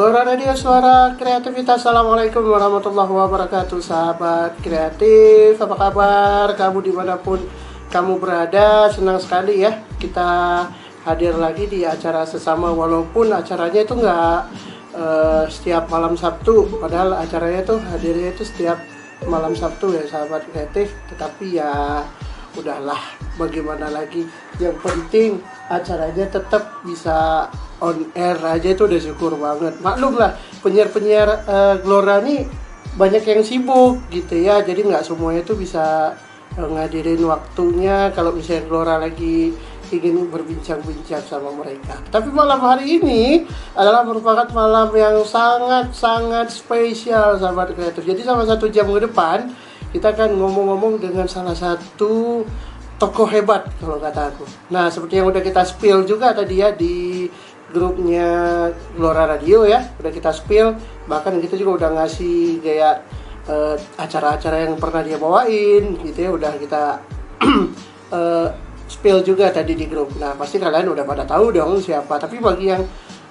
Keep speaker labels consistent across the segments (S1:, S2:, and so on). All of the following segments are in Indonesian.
S1: Gelora Radio Suara Kreativitas. Assalamualaikum warahmatullahi wabarakatuh. Sahabat kreatif, apa kabar kamu dimanapun kamu berada? Senang sekali ya kita hadir lagi di acara sesama. Walaupun acaranya itu nggak setiap malam Sabtu, padahal acaranya itu hadirnya itu setiap malam Sabtu ya sahabat kreatif. Tetapi ya udahlah, bagaimana lagi, yang penting acaranya tetap bisa on air aja itu udah syukur banget. Maklum lah, penyiar-penyiar Gelora nih banyak yang sibuk gitu ya, jadi nggak semuanya itu bisa ngadirin waktunya kalau misalnya Gelora lagi ingin berbincang-bincang sama mereka. Tapi malam hari ini adalah merupakan malam yang sangat-sangat spesial sahabat kreatif. Jadi selama 1 jam ke depan kita akan ngomong-ngomong dengan salah satu tokoh hebat kalau kata aku. Nah, seperti yang udah kita spill juga tadi ya di grupnya Gelora Radio ya, udah kita spill, bahkan kita juga udah ngasih kayak acara-acara yang pernah dia bawain gitu ya, udah kita spill juga tadi di grup. Nah, pasti kalian udah pada tahu dong siapa. Tapi bagi yang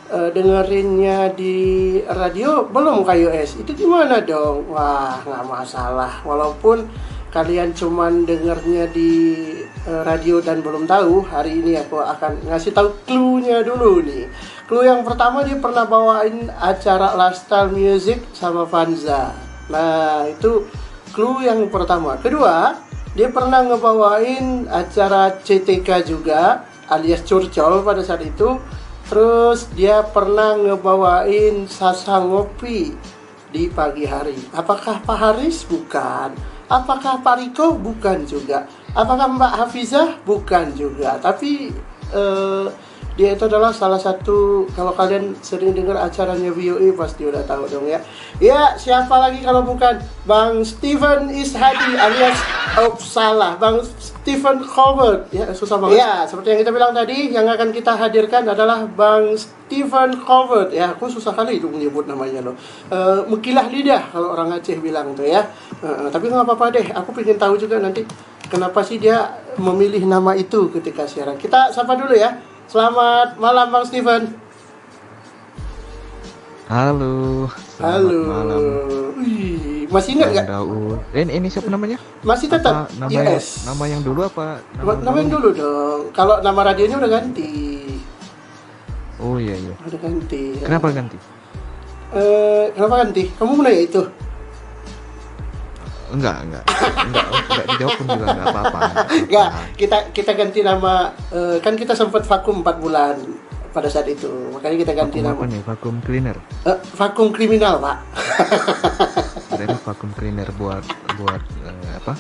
S1: dengerinnya di radio belum KUS, itu gimana dong? Wah, nggak masalah. Walaupun kalian cuman dengernya di radio dan belum tahu, hari ini aku akan ngasih tahu clue-nya dulu nih. Clue yang pertama, dia pernah bawain acara Lifestyle Music sama Vanza. Nah, itu clue yang pertama. Kedua, dia pernah ngebawain acara CTK juga, alias Curcol pada saat itu. Terus dia pernah ngebawain Sasa Ngopi di pagi hari. Apakah Pak Haris? Bukan. Apakah Pak Riko? Bukan juga. Apakah Mbak Hafizah? Bukan juga. Tapi dia itu adalah salah satu, kalau kalian sering dengar acaranya VOA pasti udah tahu dong ya. Ya, siapa lagi kalau bukan Bang Steven Ishadi alias salah, Bang Stephen Colbert. Ya, susah banget. Ya, seperti yang kita bilang tadi, yang akan kita hadirkan adalah Bang Stephen Colbert. Ya, aku susah kali itu menyebut namanya loh. Mekilah lidah kalau orang Aceh bilang tuh ya. Tapi nggak apa-apa deh, aku pengen tahu juga nanti kenapa sih dia memilih nama itu ketika siaran. Kita sapa dulu ya. Selamat malam Bang Steven.
S2: Halo.
S1: Halo.
S2: Malam.
S1: Wih, masih ingat nggak?
S2: Ini siapa namanya?
S1: Masih tetap.
S2: Nama
S1: Yes.
S2: Nama yang dulu apa?
S1: Nama yang dulu dong. Kalau nama radionya udah ganti.
S2: Oh iya.
S1: Udah ganti.
S2: Kenapa ganti?
S1: Kenapa ganti? Kamu mana ya itu?
S2: Enggak dijawab pun juga enggak apa-apa.
S1: Enggak, kita ganti nama, kan kita sempat vakum 4 bulan pada saat itu. Makanya kita ganti
S2: vakum
S1: nama.
S2: Apa nih? Vakum cleaner.
S1: Vakum kriminal, Pak.
S2: Dari vakum cleaner buat apa?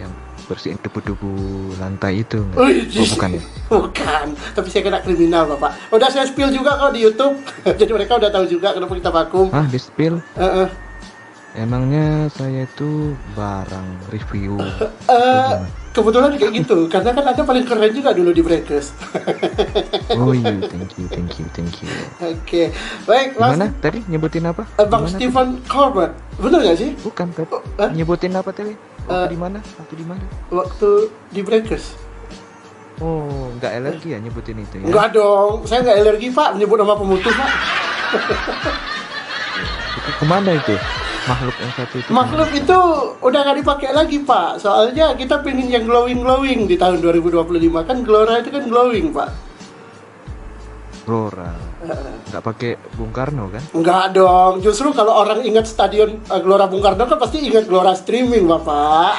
S2: Yang bersihin debu-debu lantai itu enggak? Oh, bukan ya?
S1: Bukan, tapi saya kena kriminal, Bapak. Udah saya spill juga kok di YouTube. Jadi mereka udah tahu juga kenapa kita vakum.
S2: Di spill? Emangnya saya itu barang review?
S1: Kebetulan kayak gitu, karena kan Anda paling keren juga dulu di Breakers.
S2: Oh iya, thank you.
S1: Oke, baik.
S2: Gimana tadi nyebutin apa?
S1: Bang Stephen Colbert, bener nggak sih?
S2: Bukan, nyebutin apa tadi? Waktu di mana?
S1: Waktu di Breakers.
S2: Oh, nggak alergi ya nyebutin itu ya?
S1: Enggak dong, saya nggak alergi Pak, menyebut nama pemutus Pak.
S2: Itu kemana itu? Makhluk yang satu itu?
S1: Makhluk itu udah nggak dipakai lagi Pak, soalnya kita pengen yang glowing di tahun 2025, kan Gelora itu kan glowing Pak.
S2: Gelora, nggak pakai Bung Karno kan?
S1: Enggak dong, justru kalau orang ingat stadion Gelora Bung Karno kan pasti ingat Gelora streaming Bapak.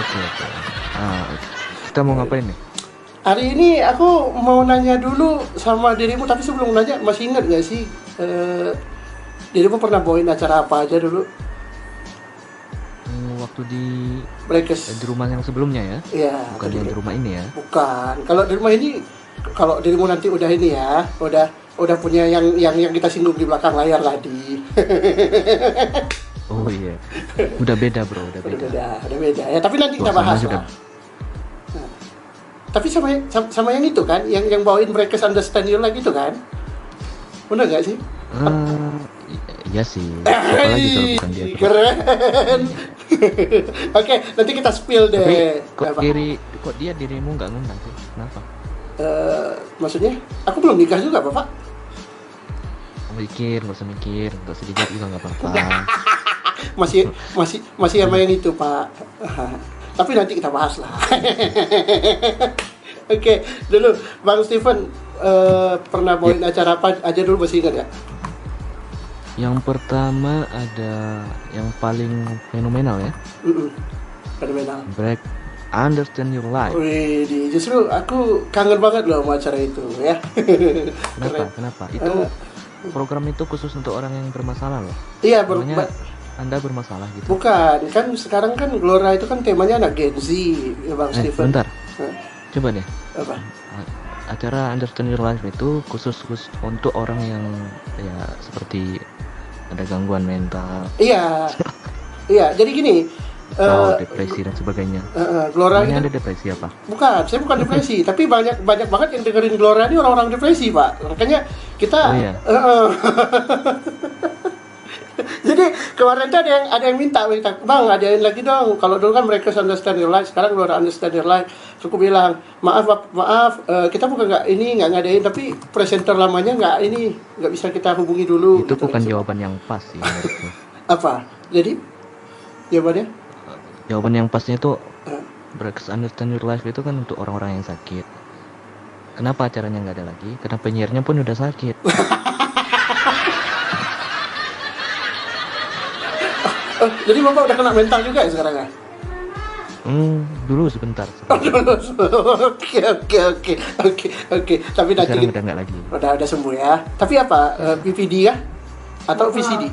S2: Oke. Kita mau ngapain nih?
S1: Hari ini aku mau nanya dulu sama dirimu, tapi sebelum nanya, masih ingat gak sih dirimu pernah bawain acara apa aja dulu?
S2: Waktu di
S1: Breakers.
S2: Di rumah yang sebelumnya ya?
S1: Iya.
S2: Bukan yang di rumah ini ya?
S1: Bukan. Kalau di rumah ini, kalau dirimu nanti udah ini ya, udah punya yang kita singgung di belakang layar tadi.
S2: Oh iya. Udah beda bro, udah
S1: beda. Ya, tapi nanti kita bahas lah. Tapi sama yang itu kan, yang bawain Breakers Understand You Like itu kan? Bener gak sih?
S2: Iya sih. Apalagi kalau bukan dia.
S1: Keren. Oke, nanti kita spill deh.
S2: Tapi kok dia dirimu nggak ngundang sih? Kenapa?
S1: Maksudnya aku belum nikah juga Bapak.
S2: Nggak usah mikir, nggak usah dijawab juga nggak apa-apa.
S1: masih sama yang itu Pak. Tapi nanti kita bahas lah. Oke, dulu Bang Steven pernah bawain acara apa aja dulu, masih ingat ya?
S2: Yang pertama ada yang paling fenomenal ya,
S1: Fenomenal.
S2: Break Understand Your Life.
S1: Wih, justru aku kangen banget loh sama acara itu ya.
S2: Kenapa? Itu program itu khusus untuk orang yang bermasalah loh.
S1: Iya,
S2: Anda bermasalah gitu.
S1: Bukan, kan sekarang kan Glora itu kan temanya anak Gen Z, ya Bang Steven.
S2: Bentar. Coba deh.
S1: Apa?
S2: Acara Understand Your Life itu khusus untuk orang yang ya seperti ada gangguan mental.
S1: Iya. Iya, jadi gini,
S2: depresi dan sebagainya.
S1: Glora
S2: ini ada depresi apa?
S1: Bukan, saya bukan depresi, tapi banyak banget yang dengerin Glora ini orang-orang depresi, Pak. Makanya kita jadi kemarin tuh ada yang minta, Bang, adain lagi dong. Kalau dulu kan mereka Understand Your Life, sekarang Glora Understand Your Life. Aku bilang, maaf, kita bukan nggak ngadain, tapi presenter lamanya nggak bisa kita hubungi dulu.
S2: Itu gitu, bukan jawaban yang pas sih menurutku.
S1: Apa? Jadi jawabannya?
S2: Jawaban yang pasnya itu Break Understand Your Life itu kan untuk orang-orang yang sakit. Kenapa acaranya nggak ada lagi? Karena penyiarnya pun udah sakit.
S1: Jadi Bapak udah kena mental juga ya sekarang ya?
S2: Dulu sebentar.
S1: Oke. Tapi nanti
S2: sekarang udah nggak lagi.
S1: Udah sembuh ya. Tapi apa? PVD ya? Atau VCD?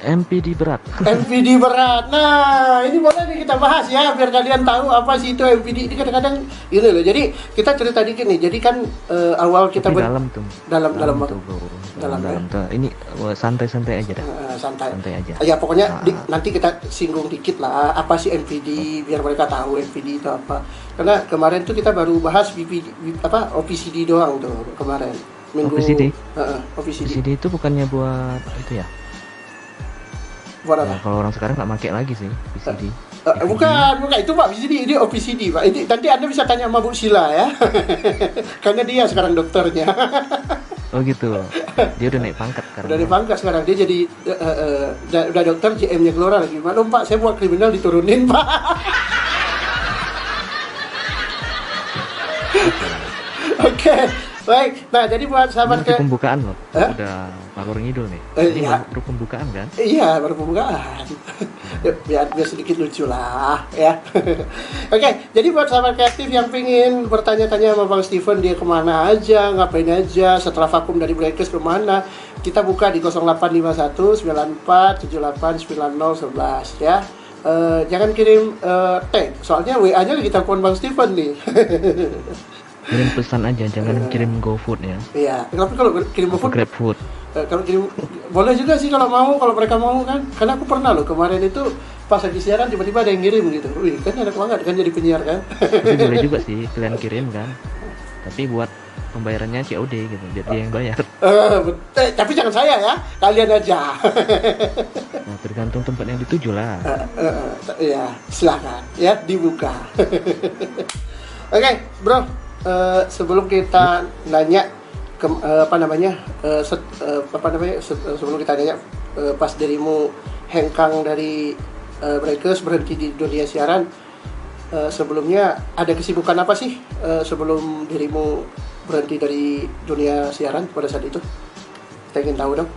S2: MPD berat.
S1: MPD berat. Nah, ini boleh nih kita bahas ya, biar kalian tahu apa sih itu MPD. Ini kadang-kadang ini loh. Jadi kita cerita dikit nih. Jadi kan awal kita
S2: dalam tuh. Dalam tuh. Ini santai-santai aja dah. Santai aja.
S1: Ya pokoknya nanti kita singgung dikit lah apa sih MPD, biar mereka tahu MPD itu apa. Karena kemarin tuh kita baru bahas OPCD doang tuh kemarin. Minggu
S2: OPCD.
S1: OPCD
S2: itu bukannya buat itu ya?
S1: Buat apa?
S2: Kalau orang sekarang nggak pakai lagi sih VCD.
S1: Bukan itu Pak, VCD ini OPCD Pak. Ini nanti Anda bisa tanya sama Bu Sila ya. Karena dia sekarang dokternya.
S2: Oh gitu. Dia udah naik pangkat sekarang.
S1: Udah naik pangkat sekarang. Dia jadi udah dokter GM-nya Glora lagi. Maklum Pak, saya buat kriminal diturunin Pak. Oke. Baik, nah jadi buat sahabat
S2: ini pembukaan loh, udah ngalor ngidul nih. Ini baru pembukaan kan?
S1: Iya, baru pembukaan. biar sedikit lucu lah, ya. Oke, jadi buat sahabat kreatif yang pingin bertanya-tanya sama Bang Steven, dia kemana aja, ngapain aja, setelah vakum dari Breakers kemana, kita buka di 0851 94 78 90 11 ya. Jangan kirim tag, soalnya WA-nya lagi telepon Bang Steven nih.
S2: Kirim pesan aja, jangan kirim GoFood ya.
S1: Iya, tapi kalau kirim GoFood,
S2: GrabFood.
S1: Kalau kirim boleh juga sih kalau mereka mau kan. Karena aku pernah loh kemarin itu pas lagi siaran tiba-tiba ada yang ngirim gitu. Wih, kan enak banget kan jadi penyiar kan.
S2: Tapi boleh juga sih kalian kirim kan. Tapi buat pembayarannya COD gitu, biar dia yang bayar.
S1: Tapi jangan saya ya, kalian aja.
S2: Nah, tergantung tempat yang dituju lah.
S1: Ya, silakan ya dibuka. Oke, bro. Sebelum kita nanya sebelum kita nanya pas dirimu hengkang dari Breakers berhenti di dunia siaran, sebelumnya ada kesibukan apa sih sebelum dirimu berhenti dari dunia siaran pada saat itu? Kita ingin tahu dong.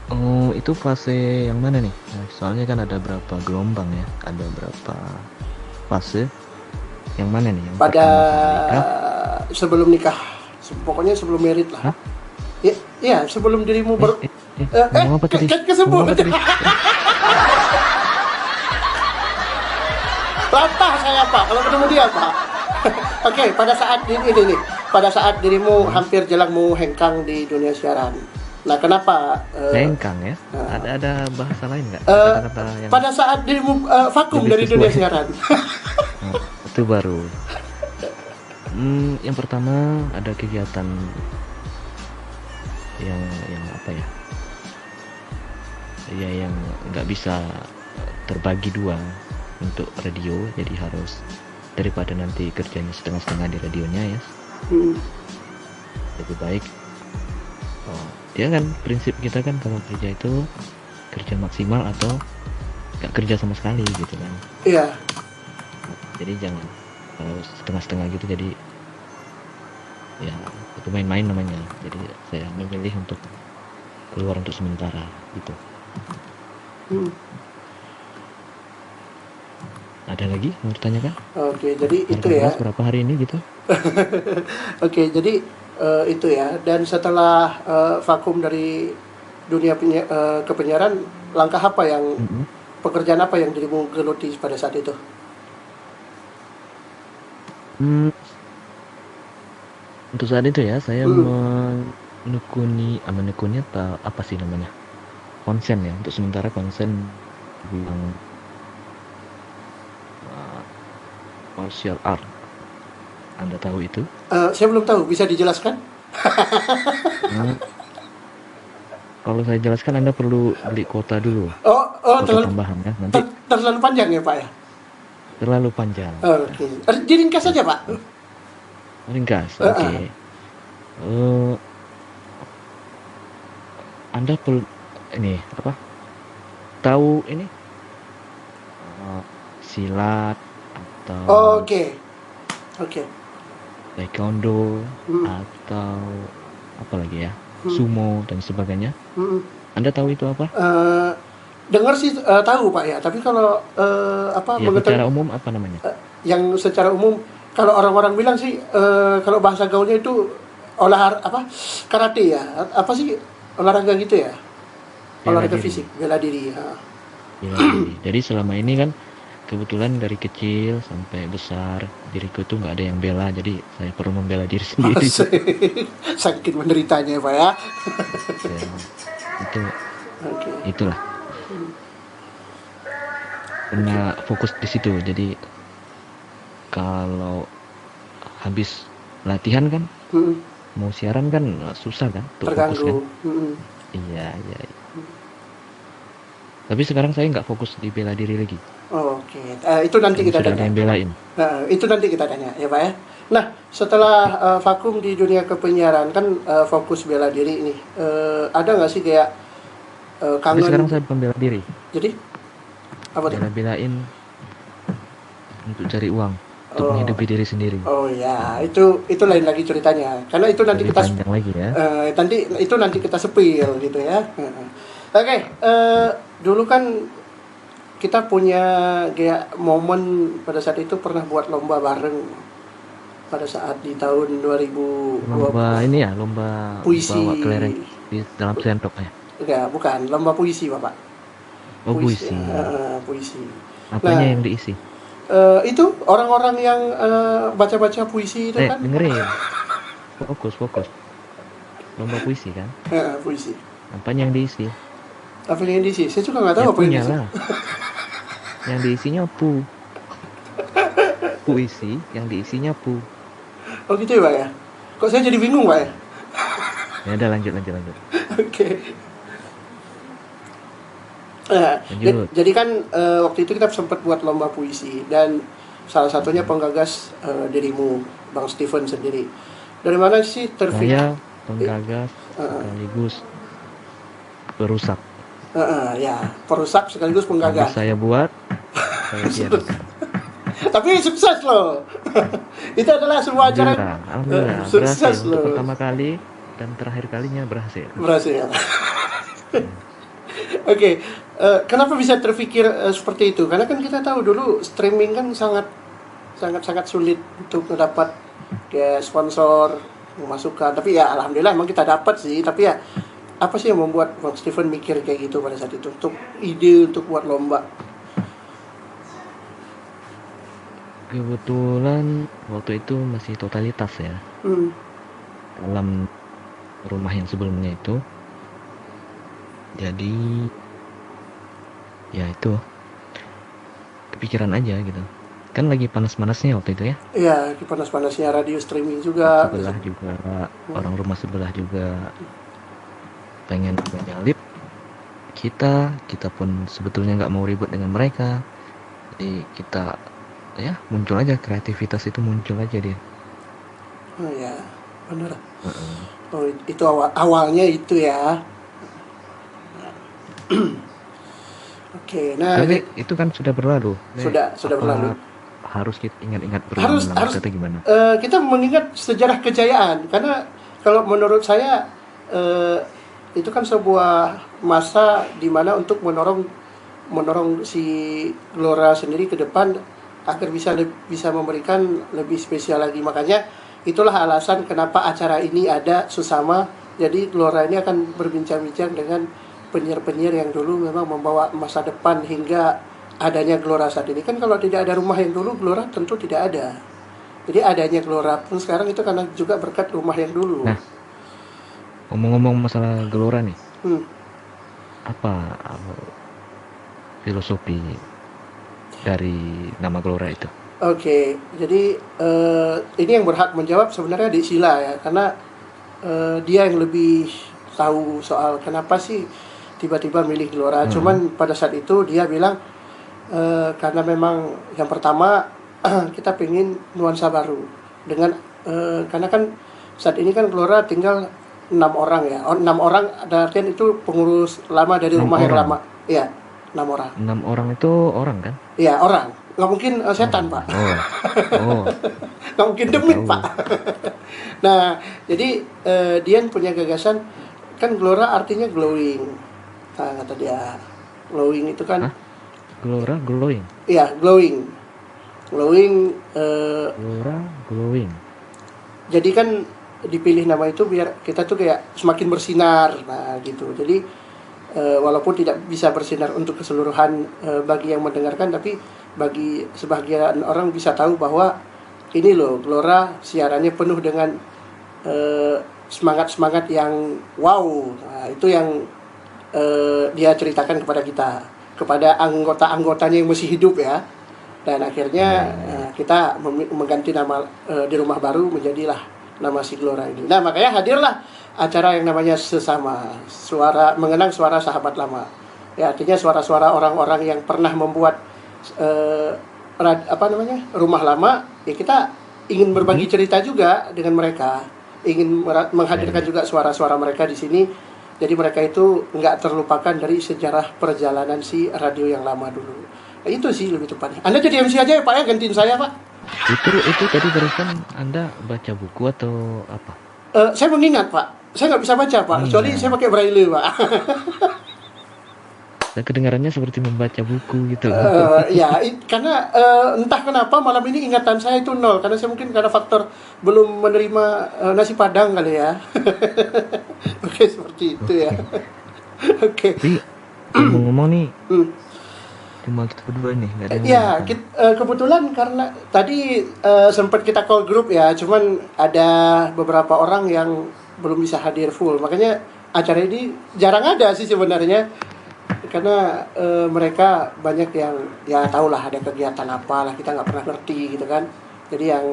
S2: Oh, itu fase yang mana nih? Nah, soalnya kan ada berapa gelombang ya, ada berapa fase. Yang mana nih? Yang
S1: pada sebelum nikah, pokoknya sebelum merit lah. Iya, sebelum dirimu kesebut. Latah saya Pak, kalau ketemu dia Pak. Oke, pada saat ini, pada saat dirimu hampir jelang mau hengkang di dunia siaran. Nah, kenapa?
S2: Hengkang ya? Ada bahasa lain nggak?
S1: Pada saat dirimu vakum dari dunia siaran.
S2: Itu baru. Yang pertama ada kegiatan yang apa ya? Ya yang nggak bisa terbagi dua untuk radio, jadi harus daripada nanti kerjanya setengah-setengah di radionya ya, lebih baik ya kan, prinsip kita kan kalau kerja itu kerja maksimal atau nggak kerja sama sekali gitu kan.
S1: Iya.
S2: Jadi jangan kalau setengah-setengah gitu, jadi ya itu main-main namanya. Jadi saya memilih untuk keluar untuk sementara gitu. Ada lagi mau ditanyakan?
S1: Oke, jadi itu
S2: Harga
S1: ya.
S2: beras berapa hari ini gitu?
S1: Oke, jadi itu ya. Dan setelah vakum dari dunia kepenyiaran, langkah apa yang pekerjaan apa yang dirimu geluti pada saat itu?
S2: Untuk saat itu ya saya menekuni apa sih namanya, konsen ya, untuk sementara konsen yang martial art. Anda tahu itu?
S1: Saya belum tahu, bisa dijelaskan?
S2: Kalau saya jelaskan Anda perlu beli kuota dulu. Kuota tambahan ya. Nanti
S1: terlalu panjang ya Pak ya?
S2: Terlalu panjang.
S1: Oke. Diringkas saja Pak.
S2: Ringkas. Oke. Anda perlu ini apa? Tahu ini silat atau
S1: Oke.
S2: taekwondo atau apa lagi ya, sumo dan sebagainya. Anda tahu itu apa?
S1: Dengar sih tahu Pak ya, tapi kalau
S2: ya, secara umum apa namanya?
S1: Yang secara umum kalau orang-orang bilang sih kalau bahasa gaulnya itu karate ya, apa sih olahraga gitu ya, olahraga fisik, bela diri ya.
S2: Jadi selama ini kan kebetulan dari kecil sampai besar diriku tuh nggak ada yang bela, jadi saya perlu membela diri sendiri.
S1: Sakit menderitanya Pak ya.
S2: Itulah karena fokus di situ. Jadi kalau habis latihan kan mau siaran kan susah kan,
S1: terganggu.
S2: Iya. Tapi sekarang saya nggak fokus di bela diri lagi.
S1: Oke. Itu nanti kita tanya.
S2: Ada yang belain.
S1: Itu nanti kita tanya ya Pak ya. Nah, setelah vakum di dunia kepenyiaran kan fokus bela diri ini, ada nggak sih kayak kangen?
S2: Tapi sekarang saya bukan bela diri.
S1: Jadi apa tuh?
S2: Bela-belain untuk cari uang, untuk menghidupi diri sendiri.
S1: Oh ya, itu lain lagi ceritanya. Karena itu nanti
S2: lebih
S1: kita
S2: panjang lagi ya.
S1: Nanti kita sepil gitu ya. Oke, dulu kan kita punya kayak momen pada saat itu pernah buat lomba bareng pada saat di tahun 2020.
S2: Lomba
S1: puisi
S2: bawa kelereng di dalam sendok ya.
S1: Enggak, bukan, lomba puisi Bapak.
S2: Puisi.
S1: Puisi.
S2: Apanya yang diisi?
S1: Itu orang-orang yang baca-baca puisi itu kan.
S2: Dengerin. Fokus. Lomba puisi kan?
S1: Puisi.
S2: Apanya yang diisi?
S1: Apa yang diisi? Saya juga nggak tahu apa yang diisi.
S2: Yang diisinya puisi, yang diisinya pu.
S1: Oh gitu ya Pak ya? Kok saya jadi bingung Pak ya?
S2: Ya udah lanjut.
S1: Oke. Jadi kan waktu itu kita sempat buat lomba puisi dan salah satunya penggagas dirimu, Bang Steven sendiri. Dari mana sih
S2: Saya penggagas sekaligus perusak.
S1: Perusak sekaligus penggagas.
S2: Saya buat, saya
S1: tapi sukses loh. Itu adalah sebuah acara sukses loh.
S2: Pertama kali dan terakhir kalinya berhasil.
S1: Oke. Kenapa bisa terpikir seperti itu? Karena kan kita tahu dulu streaming kan sangat sulit untuk mendapat sponsor, masukan. Tapi ya alhamdulillah emang kita dapat sih. Tapi ya apa sih yang membuat Bang Steven mikir kayak gitu pada saat itu, untuk ide untuk buat lomba?
S2: Kebetulan waktu itu masih totalitas ya. Dalam rumah yang sebelumnya itu. Jadi ya itu kepikiran aja gitu. Kan lagi panas-panasnya waktu itu ya.
S1: Iya, lagi panas-panasnya radio streaming juga.
S2: Sebelah juga, orang rumah sebelah juga pengen nyalip kita pun sebetulnya nggak mau ribut dengan mereka, jadi kita ya muncul aja, kreativitas itu muncul aja dia.
S1: Oh ya, bener.
S2: Heeh.
S1: Oh, itu awalnya itu ya. Oke, nah
S2: Tapi itu kan sudah berlalu.
S1: sudah
S2: Apa
S1: berlalu.
S2: harus kita ingat-ingat
S1: Harus
S2: berulang-ulang
S1: harus
S2: atau gimana?
S1: kita mengingat sejarah kejayaan, karena kalau menurut saya eh, itu kan sebuah masa di mana untuk mendorong mendorong si Gelora sendiri ke depan agar bisa memberikan lebih spesial lagi. Makanya itulah alasan kenapa acara ini ada sesama. Jadi Gelora ini akan berbincang-bincang dengan penyiar-penyiar yang dulu memang membawa masa depan hingga adanya Gelora saat ini. Kan kalau tidak ada rumah yang dulu, Gelora tentu tidak ada. Jadi adanya Gelora pun sekarang itu karena juga berkat rumah yang dulu.
S2: Nah, ngomong-ngomong masalah Gelora nih,
S1: Hmm.
S2: apa filosofi dari nama Gelora itu?
S1: Oke, jadi ini yang berhak menjawab sebenarnya Dik Sila ya, karena dia yang lebih tahu soal kenapa sih tiba-tiba milih Gelora. Cuman pada saat itu dia bilang karena memang yang pertama kita pengen nuansa baru dengan karena kan saat ini kan Gelora tinggal 6 orang ya. 6 orang ada artian itu pengurus lama dari
S2: 6
S1: rumah yang
S2: orang.
S1: lama. Iya, 6 orang.
S2: 6 orang itu orang kan?
S1: Iya, orang. Nggak mungkin setan, Pak.
S2: Oh. Oh,
S1: Nggak mungkin
S2: baru
S1: demit,
S2: tahu.
S1: Pak. Nah, jadi Dian punya gagasan, kan Gelora artinya glowing. Nah, kata dia, glowing itu kan,
S2: Hah? Gelora glowing.
S1: iya, glowing. Glowing,
S2: Gelora glowing.
S1: jadi kan dipilih nama itu biar kita tuh kayak semakin bersinar, nah gitu. Jadi walaupun tidak bisa bersinar untuk keseluruhan bagi yang mendengarkan, tapi bagi sebagian orang bisa tahu bahwa ini loh Gelora siarannya penuh dengan semangat-semangat yang wow. Nah, itu yang dia ceritakan kepada kita, kepada anggota-anggotanya yang masih hidup ya. Dan akhirnya kita mengganti nama di rumah baru menjadilah nama si Gelora ini. Nah, makanya hadirlah acara yang namanya Sesama, suara mengenang suara sahabat lama. Ya, artinya suara-suara orang-orang yang pernah membuat rumah lama, ya kita ingin berbagi cerita juga dengan mereka, ingin menghadirkan juga suara-suara mereka di sini. Jadi mereka itu nggak terlupakan dari sejarah perjalanan si radio yang lama dulu. Nah, itu sih lebih tepatnya. Anda jadi MC aja ya Pak ya, gantiin saya Pak.
S2: Itu tadi barusan Anda baca buku atau apa?
S1: Saya mengingat Pak, saya nggak bisa baca Pak, kecuali saya pakai braille Pak.
S2: Dan kedengarannya seperti membaca buku gitu.
S1: Ya, karena entah kenapa malam ini ingatan saya itu 0, karena saya mungkin karena faktor belum menerima nasi padang kali ya. Oke, seperti itu ya. Oke.
S2: Tapi ngomong-ngomong nih,
S1: Hmm.
S2: cuma kita berdua nih, nggak ada yang
S1: Ya,
S2: lain.
S1: kebetulan karena tadi sempat kita call grup ya, cuman ada beberapa orang yang belum bisa hadir full. Makanya acara ini jarang ada sih sebenarnya. Karena mereka banyak yang ya tahulah ada kegiatan apa lah, kita nggak pernah ngerti gitu kan. Jadi yang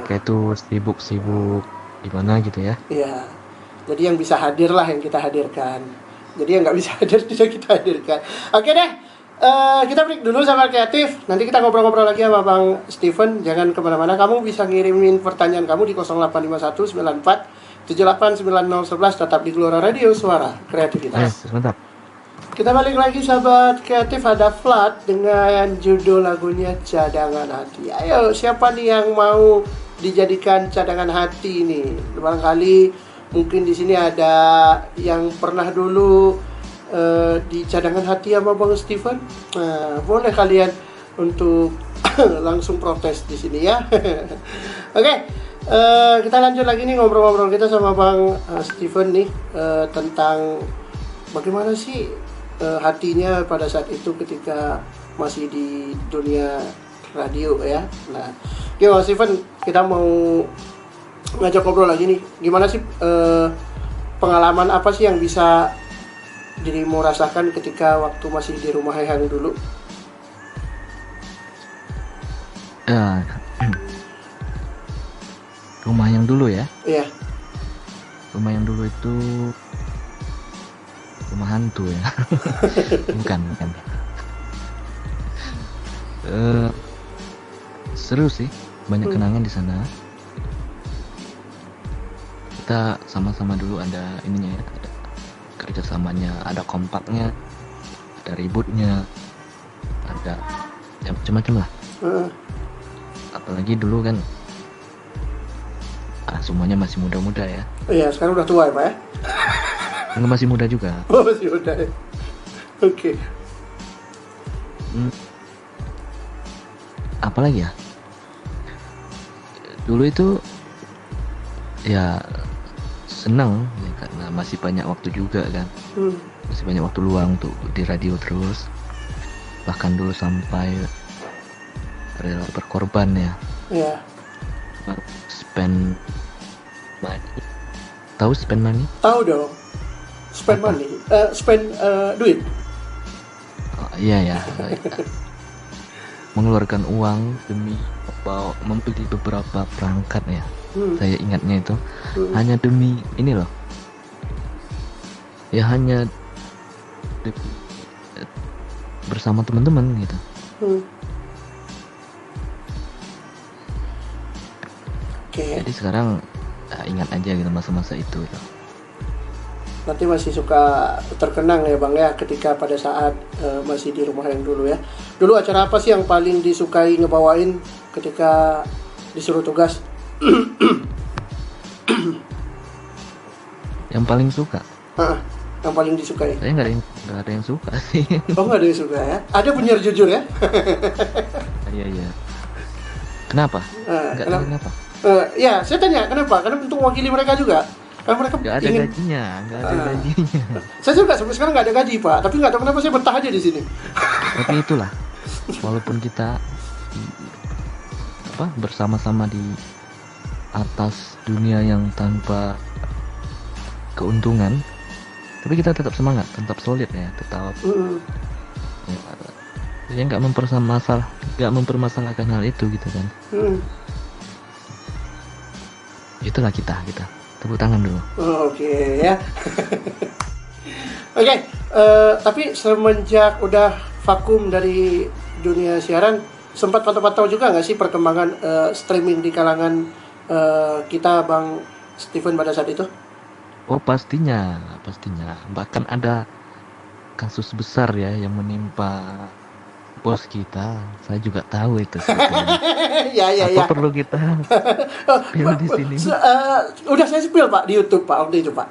S2: Kayak tuh sibuk-sibuk gimana gitu ya.
S1: ya, jadi yang bisa hadir lah yang kita hadirkan. Jadi yang nggak bisa hadir tidak kita hadirkan. Oke deh, kita break dulu sama kreatif. Nanti kita ngobrol-ngobrol lagi sama Bang Steven. Jangan kemana-mana. Kamu bisa ngirimin pertanyaan kamu di 0851 94 78 9011. Tetap di Gelora Radio, suara
S2: Ayo,
S1: kreativitas.
S2: sebentar.
S1: Kita balik lagi sahabat kreatif, ada Flat dengan judul lagunya Cadangan Hati. Ayo, siapa nih yang mau dijadikan cadangan hati nih? Barangkali mungkin di sini ada yang pernah dulu di cadangan hati sama Bang Steven. Nah, boleh kalian untuk langsung protes di sini ya. Oke, kita lanjut lagi nih ngobrol-ngobrol kita sama Bang Steven nih tentang bagaimana sih hatinya pada saat itu ketika masih di dunia radio ya. Nah, Mas Steven, kita mau ngajak ngobrol lagi nih. Gimana sih pengalaman apa sih yang bisa dirimu rasakan ketika waktu masih di rumah yang dulu?
S2: Rumah yang dulu ya.
S1: Iya.
S2: Rumah yang dulu itu rumah hantu ya. bukan seru sih, banyak kenangan di sana. Kita sama-sama dulu ada ininya ya, ada kerjasamanya, ada kompaknya, ada ributnya, ada ya macam-macam lah. Apalagi dulu kan semuanya masih muda-muda ya.
S1: Iya, sekarang udah tua ya Pak ya?
S2: Enggak, masih muda juga.
S1: Oh, masih muda ya. Oke.
S2: Apalagi ya, dulu itu ya senang ya, karena masih banyak waktu juga kan. Masih banyak waktu luang untuk di radio terus, bahkan dulu sampai rela berkorban ya.
S1: Iya.
S2: Spend money. Tahu spend money?
S1: Tahu dong. Spend money. Spend duit.
S2: Oh, iya ya. Mengeluarkan uang demi membeli beberapa perangkat ya. Saya ingatnya itu hanya demi ini loh. Ya hanya bersama teman-teman gitu.
S1: Okay.
S2: Jadi sekarang ingat aja gitu masa-masa itu gitu.
S1: Nanti masih suka terkenang ya Bang ya ketika pada saat masih di rumah yang dulu ya. Dulu acara apa sih yang paling disukai ngebawain ketika disuruh tugas?
S2: Yang paling suka?
S1: Yang paling disukai?
S2: Saya nggak ada yang suka sih.
S1: Oh, nggak ada yang suka ya? Ada penyiar jujur ya?
S2: Iya. Kenapa? Kenapa?
S1: Ya, saya tanya kenapa? Karena untuk mewakili mereka juga. Karena mereka
S2: nggak ada gajinya.
S1: Saya juga sampai sekarang nggak ada gaji Pak, tapi nggak tahu kenapa saya betah aja di sini.
S2: Tapi itulah, walaupun kita bersama-sama di atas dunia yang tanpa keuntungan, tapi kita tetap semangat, tetap solid ya, tetap ya nggak mempermasalahkan hal itu gitu kan. Itulah kita tepuk tangan dulu.
S1: Oke ya. Oke, tapi semenjak udah vakum dari dunia siaran, sempat pantau-pantau juga nggak sih perkembangan streaming di kalangan kita Bang Steven pada saat itu?
S2: Oh pastinya. Bahkan ada kasus besar ya yang menimpa bos kita. Saya juga tahu itu. Apa perlu kita spill di sini?
S1: Udah saya spill Pak di YouTube Pak waktu itu Pak.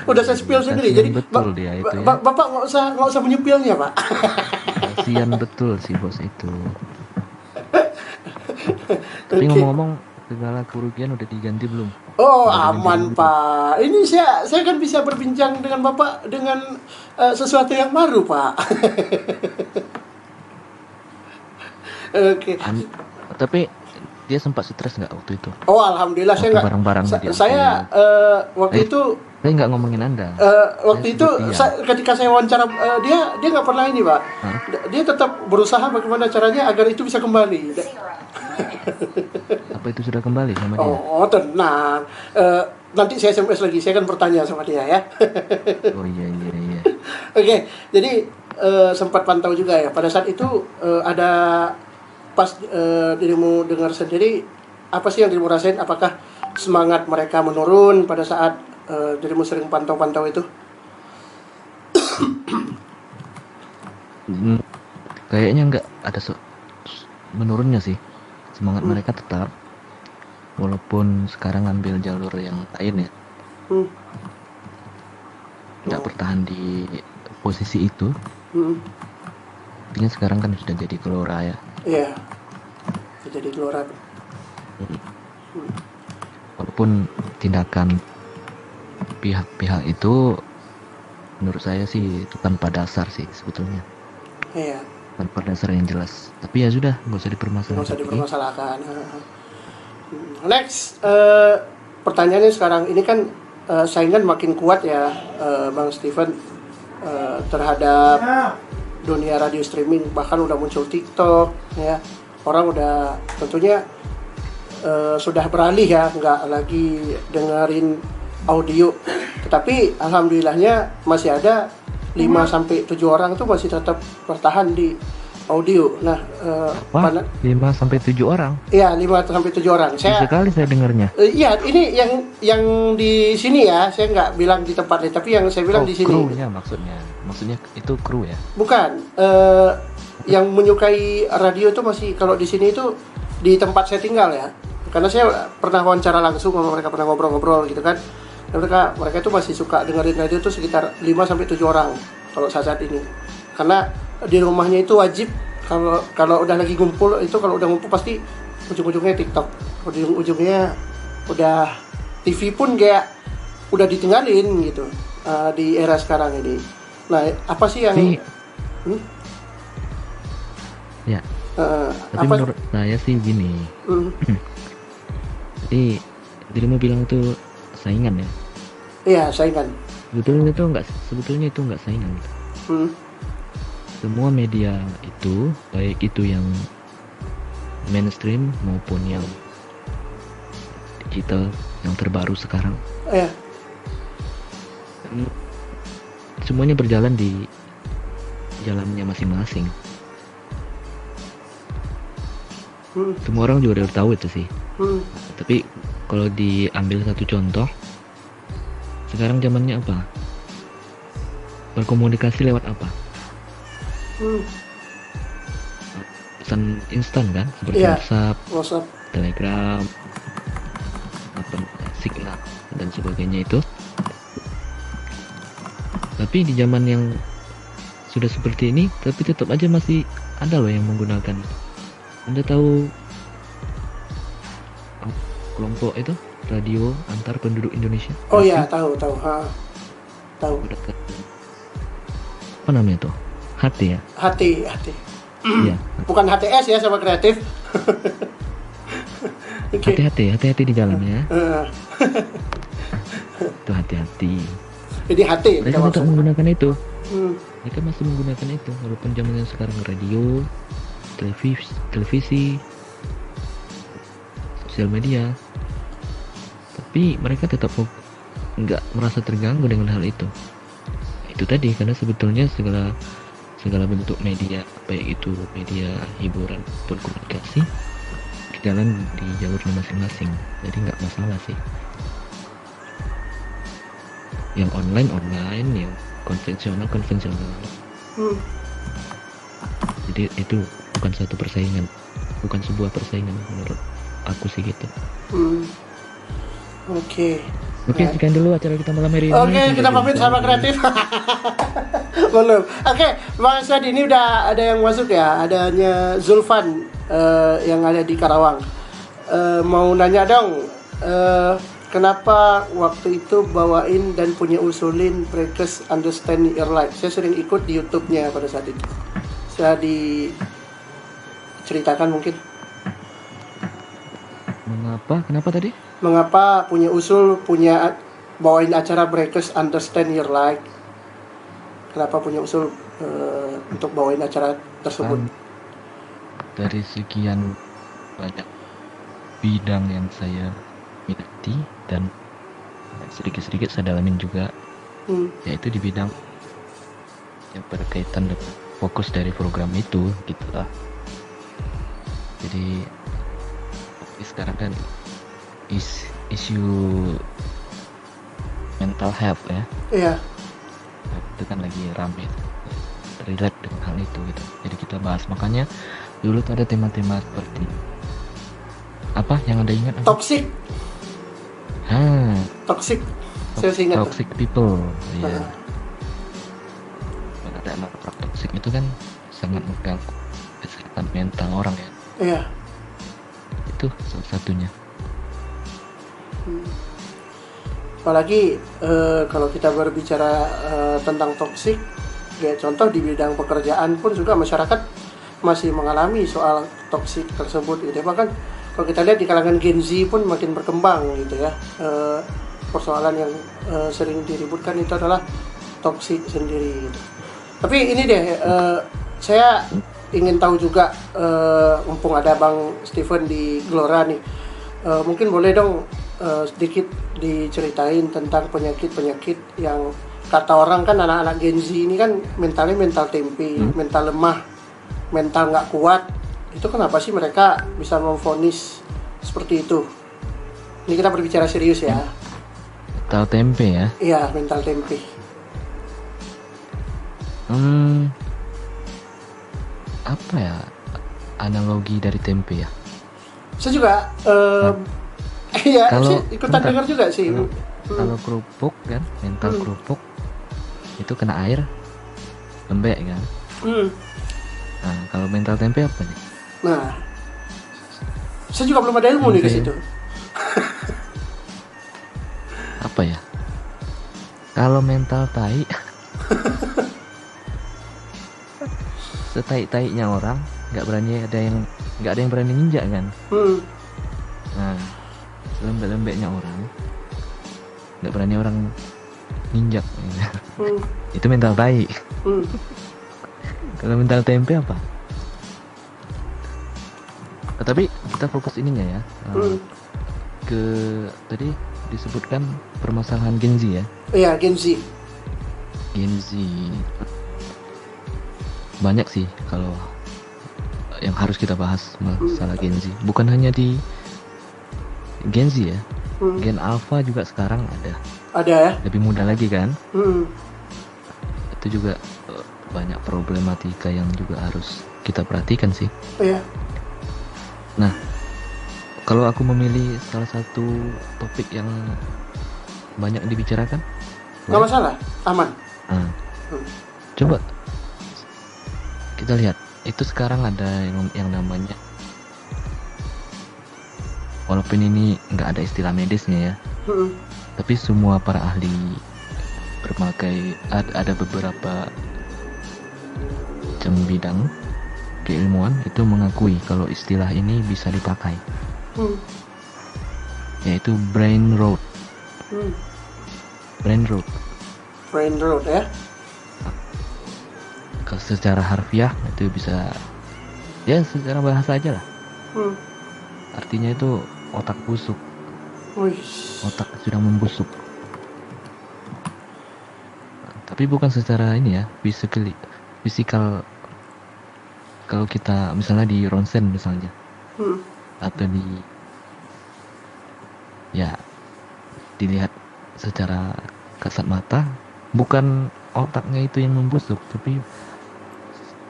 S1: Udah saya spill sendiri. Jadi
S2: betul dia itu ya.
S1: Bapak nggak usah menyepilnya Pak.
S2: Kasian betul si bos itu. Tapi ngomong-ngomong, segala kerugian udah diganti belum?
S1: Oh aman Pak. Ini saya kan bisa berbincang dengan Bapak dengan sesuatu yang baru Pak. Oke.
S2: Tapi dia sempat stres nggak waktu itu?
S1: Oh alhamdulillah saya nggak.
S2: Barang-barang
S1: saya waktu itu.
S2: Saya nggak ngomongin Anda.
S1: Waktu itu ketika saya wawancara dia nggak pernah ini Pak. Dia tetap berusaha bagaimana caranya agar itu bisa kembali.
S2: Apa itu sudah kembali sama dia?
S1: Oh tenang. Nanti saya SMS lagi. Saya akan bertanya sama dia ya.
S2: Oh iya.
S1: Oke, jadi sempat pantau juga ya. Pada saat itu ada pas dirimu dengar sendiri, apa sih yang dirimu rasain? Apakah semangat mereka menurun pada saat dirimu sering pantau-pantau itu?
S2: Kayaknya nggak ada menurunnya sih. Semangat mereka tetap, walaupun sekarang ambil jalur yang lain ya. Nggak bertahan di posisi itu. Artinya sekarang kan sudah jadi Gelora ya.
S1: Iya, sudah jadi Gelora.
S2: Walaupun tindakan pihak-pihak itu menurut saya sih itu tanpa dasar sih sebetulnya.
S1: Iya.
S2: Tanpa dasar yang jelas. Tapi ya sudah, nggak usah
S1: dipermasalahkan. Next, pertanyaannya sekarang ini kan saingan makin kuat ya, Bang Steven, terhadap dunia radio streaming. Bahkan udah muncul TikTok ya, orang udah tentunya sudah beralih ya, nggak lagi dengerin audio. Tetapi alhamdulillahnya masih ada 5-7 orang tuh masih tetap bertahan di audio. Nah,
S2: Wah, 5 sampai 7 orang.
S1: Iya, 5 sampai 7 orang.
S2: Sekali saya dengarnya.
S1: Iya, ini yang di sini ya. Saya nggak bilang di tempat lain, tapi yang saya bilang di sini.
S2: Krunya maksudnya itu kru ya?
S1: Bukan. Yang menyukai radio itu masih kalau di sini itu di tempat saya tinggal ya. Karena saya pernah wawancara langsung sama mereka, pernah ngobrol-ngobrol gitu kan. Dan mereka itu masih suka dengerin radio itu sekitar 5 sampai 7 orang kalau saat ini. Karena di rumahnya itu wajib kalau udah lagi ngumpul itu, kalau udah ngumpul pasti ujung-ujungnya TikTok, ujung-ujungnya udah TV pun kayak udah ditinggalin gitu di era sekarang ini. Nah, apa sih yang
S2: ya? Tapi menurut saya sih gini. Jadi dirimu bilang itu saingan ya?
S1: Iya, saingan.
S2: Sebetulnya itu enggak saingan. Semua media itu, baik itu yang mainstream maupun yang digital yang terbaru sekarang, semuanya berjalan di jalannya masing-masing. Semua orang juga udah tahu itu sih. Tapi kalau diambil satu contoh, sekarang zamannya apa? Berkomunikasi lewat apa? Pesan instan kan, seperti WhatsApp, Telegram, Signal dan sebagainya itu. Tapi di zaman yang sudah seperti ini, tapi tetap aja masih ada loh yang menggunakan. Anda tahu kelompok itu radio antar penduduk Indonesia?
S1: Oh iya, tahu. Tahu.
S2: Apa namanya tuh? Hati ya?
S1: Hati.
S2: Iya.
S1: Bukan HTS ya, sama kreatif.
S2: Okay. Hati-hati di jalannya. Itu hati-hati.
S1: Jadi hati.
S2: Mereka tetap menggunakan itu. Mereka masih menggunakan itu walaupun zamannya sekarang radio, televisi, sosial media. Tapi mereka tetap nggak merasa terganggu dengan hal itu. Itu tadi, karena sebetulnya segala bentuk media, baik itu media hiburan maupun komunikasi, berjalan di jalurnya masing-masing. Jadi nggak masalah sih. Yang online, yang konvensional. Jadi itu bukan satu persaingan, bukan sebuah persaingan menurut aku sih gitu.
S1: Oke,
S2: sekian dulu acara kita malam hari ini.
S1: Oke, kita pamit sama kreatif. Belum. Oke, Bang Said, ini udah ada yang masuk ya. Adanya Zulfan yang ada di Karawang. Mau nanya dong, kenapa waktu itu bawain dan punya usulin Breakers Understand Your Life? Saya sering ikut di YouTube-nya pada saat itu. Saya diceritakan mungkin.
S2: Kenapa tadi?
S1: Mengapa punya bawain acara Breakers Understand Your Life? Kenapa punya usul untuk bawain acara tersebut?
S2: Dari sekian banyak bidang yang saya minati dan sedikit-sedikit saya dalamin juga, yaitu di bidang yang berkaitan dengan fokus dari program itu, gitulah. Jadi sekarang kan isu mental health ya.
S1: Iya.
S2: Itu kan lagi rame, relate dengan hal itu gitu. Jadi kita bahas, makanya dulu tuh ada tema-tema seperti apa yang Anda ingat?
S1: Toxic. Toxic. Saya ingat.
S2: Toxic people. Iya. Dan ada anak toxic itu kan sangat mengganggu kesehatan mental orang ya.
S1: Iya.
S2: Itu salah satunya.
S1: Apalagi kalau kita berbicara tentang toksik, ya contoh di bidang pekerjaan pun juga masyarakat masih mengalami soal toksik tersebut gitu. Bahkan kalau kita lihat di kalangan Gen Z pun makin berkembang gitu ya. Persoalan yang sering diributkan itu adalah toksik sendiri gitu. Tapi ini deh, saya ingin tahu juga, mumpung ada Bang Steven di Gelora nih, mungkin boleh dong sedikit diceritain tentang penyakit-penyakit yang kata orang kan anak-anak Gen Z ini kan mentalnya mental tempe, mental lemah. mental nggak kuat, itu kenapa sih mereka bisa memvonis seperti itu? Ini kita berbicara serius ya.
S2: Mental tempe ya?
S1: Iya, mental tempe.
S2: Apa ya analogi dari tempe ya?
S1: Saya juga iya,
S2: Kalau
S1: ikutan dengar juga sih.
S2: Kalau kerupuk kan, mental kerupuk itu kena air lembek kan. Nah, kalau mental tempe apa nih?
S1: Nah, saya juga belum ada ilmu nih ke situ.
S2: Apa ya? Kalau mental tai, setai-tainya orang, nggak ada yang berani ninjak kan. Nah, lembek-lembeknya orang, nggak berani orang ninjak. Itu mental tai. Kalau mental tempe apa? Tapi kita fokus ininya ya. Ke tadi disebutkan permasalahan Gen Z ya.
S1: Iya, Gen Z.
S2: Banyak sih kalau yang harus kita bahas masalah Gen Z. Bukan hanya di Gen Z ya. Gen Alpha juga sekarang ada.
S1: Ada ya?
S2: Lebih muda lagi kan? Itu juga banyak problematika yang juga harus kita perhatikan sih.
S1: Iya.
S2: Nah, kalau aku memilih salah satu topik yang banyak dibicarakan,
S1: nggak masalah, aman.
S2: Coba kita lihat, itu sekarang ada yang namanya, walaupun ini nggak ada istilah medisnya ya, tapi semua para ahli berbagai ada beberapa macam bidang keilmuan itu mengakui kalau istilah ini bisa dipakai, yaitu brain rot. Brain rot
S1: ya.
S2: Secara harfiah itu bisa ya secara bahasa aja lah. Artinya itu otak busuk. Otak sudah membusuk. Tapi bukan secara ini ya, fisikal. Kalau kita misalnya di ronsen misalnya, atau dilihat secara kasat mata, bukan otaknya itu yang membusuk, tapi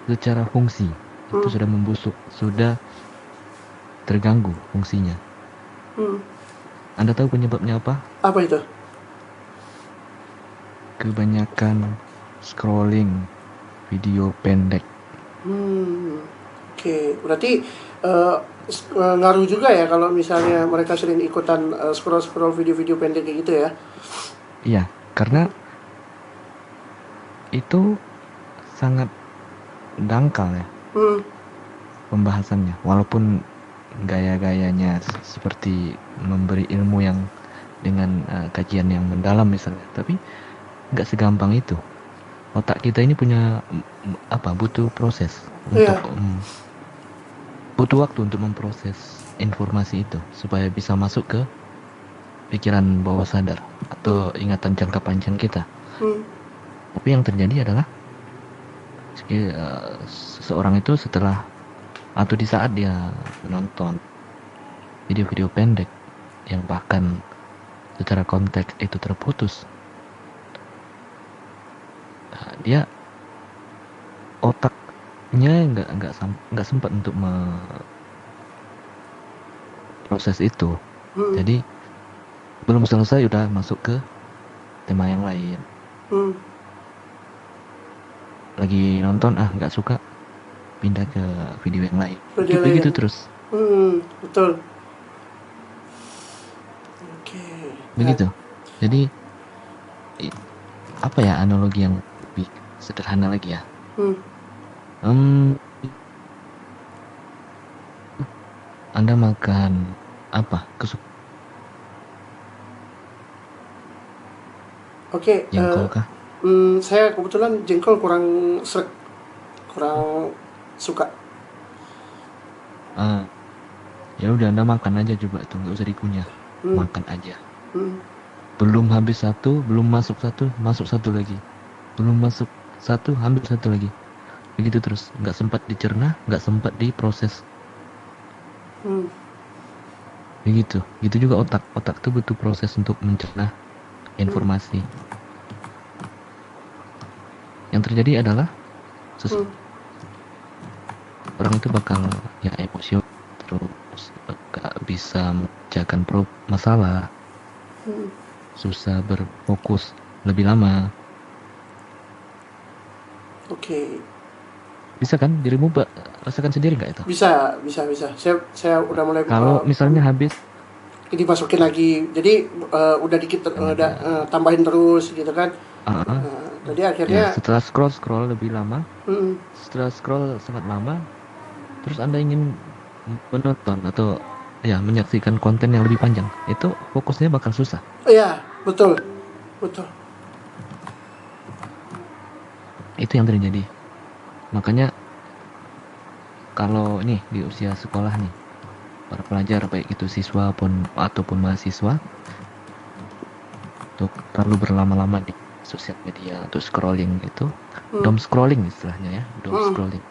S2: secara fungsi itu sudah membusuk, sudah terganggu fungsinya. Anda tahu penyebabnya apa?
S1: Apa itu?
S2: Kebanyakan scrolling video pendek.
S1: Oke. Berarti ngaruh juga ya kalau misalnya mereka sering ikutan scroll video-video pendek kayak gitu ya?
S2: Iya, karena itu sangat dangkal ya pembahasannya, walaupun gaya-gayanya seperti memberi ilmu yang dengan kajian yang mendalam misalnya, tapi nggak segampang itu. Otak kita ini punya butuh proses untuk butuh waktu untuk memproses informasi itu supaya bisa masuk ke pikiran bawah sadar atau ingatan jangka panjang kita. Tapi yang terjadi adalah seseorang itu setelah atau di saat dia menonton video-video pendek yang bahkan secara konteks itu terputus, dia otaknya nggak sempat untuk proses itu. Jadi belum selesai udah masuk ke tema yang lain. Lagi nonton nggak suka, pindah ke video yang lain. Begitu terus.
S1: Betul. Oke.
S2: Begitu. Jadi apa ya analogi yang lebih sederhana lagi ya? Anda makan apa?
S1: Oke.
S2: Jengkol kah?
S1: Saya kebetulan jengkol kurang suka.
S2: Ya udah, Anda makan aja coba tuh, nggak usah dikunyah, makan aja. Belum habis satu, belum masuk satu lagi, belum masuk satu, ambil satu lagi. begitu terus, nggak sempat dicerna, nggak sempat diproses. Begitu, gitu juga otak tuh butuh proses untuk mencerna informasi. Yang terjadi adalah orang itu bakal ya emosi, terus gak bisa mengerjakan masalah, susah berfokus lebih lama.
S1: Oke.
S2: Bisa kan dirimu rasakan sendiri nggak itu?
S1: Bisa. Saya udah mulai.
S2: Kalau misalnya habis
S1: ini masukin lagi, jadi udah dikit tambahin terus gitu kan. Jadi akhirnya
S2: ya, setelah scroll lebih lama, setelah scroll sangat lama, terus Anda ingin menonton atau ya menyaksikan konten yang lebih panjang, itu fokusnya bakal susah.
S1: Iya, betul.
S2: Itu yang terjadi. Makanya kalau nih di usia sekolah nih, para pelajar baik itu siswa ataupun mahasiswa, untuk terlalu berlama-lama di sosial media atau scrolling itu, dom scrolling istilahnya ya, scrolling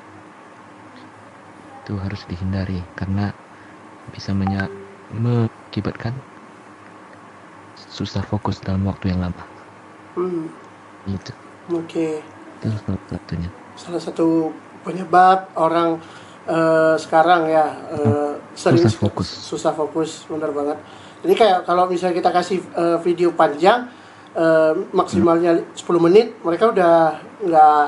S2: itu harus dihindari karena bisa mengakibatkan susah fokus dalam waktu yang lama. Gitu.
S1: Oke.
S2: Itu salah satunya.
S1: Salah satu penyebab orang sekarang ya sering susah fokus, benar banget. Jadi kayak kalau misalnya kita kasih video panjang maksimalnya 10 menit, mereka udah nggak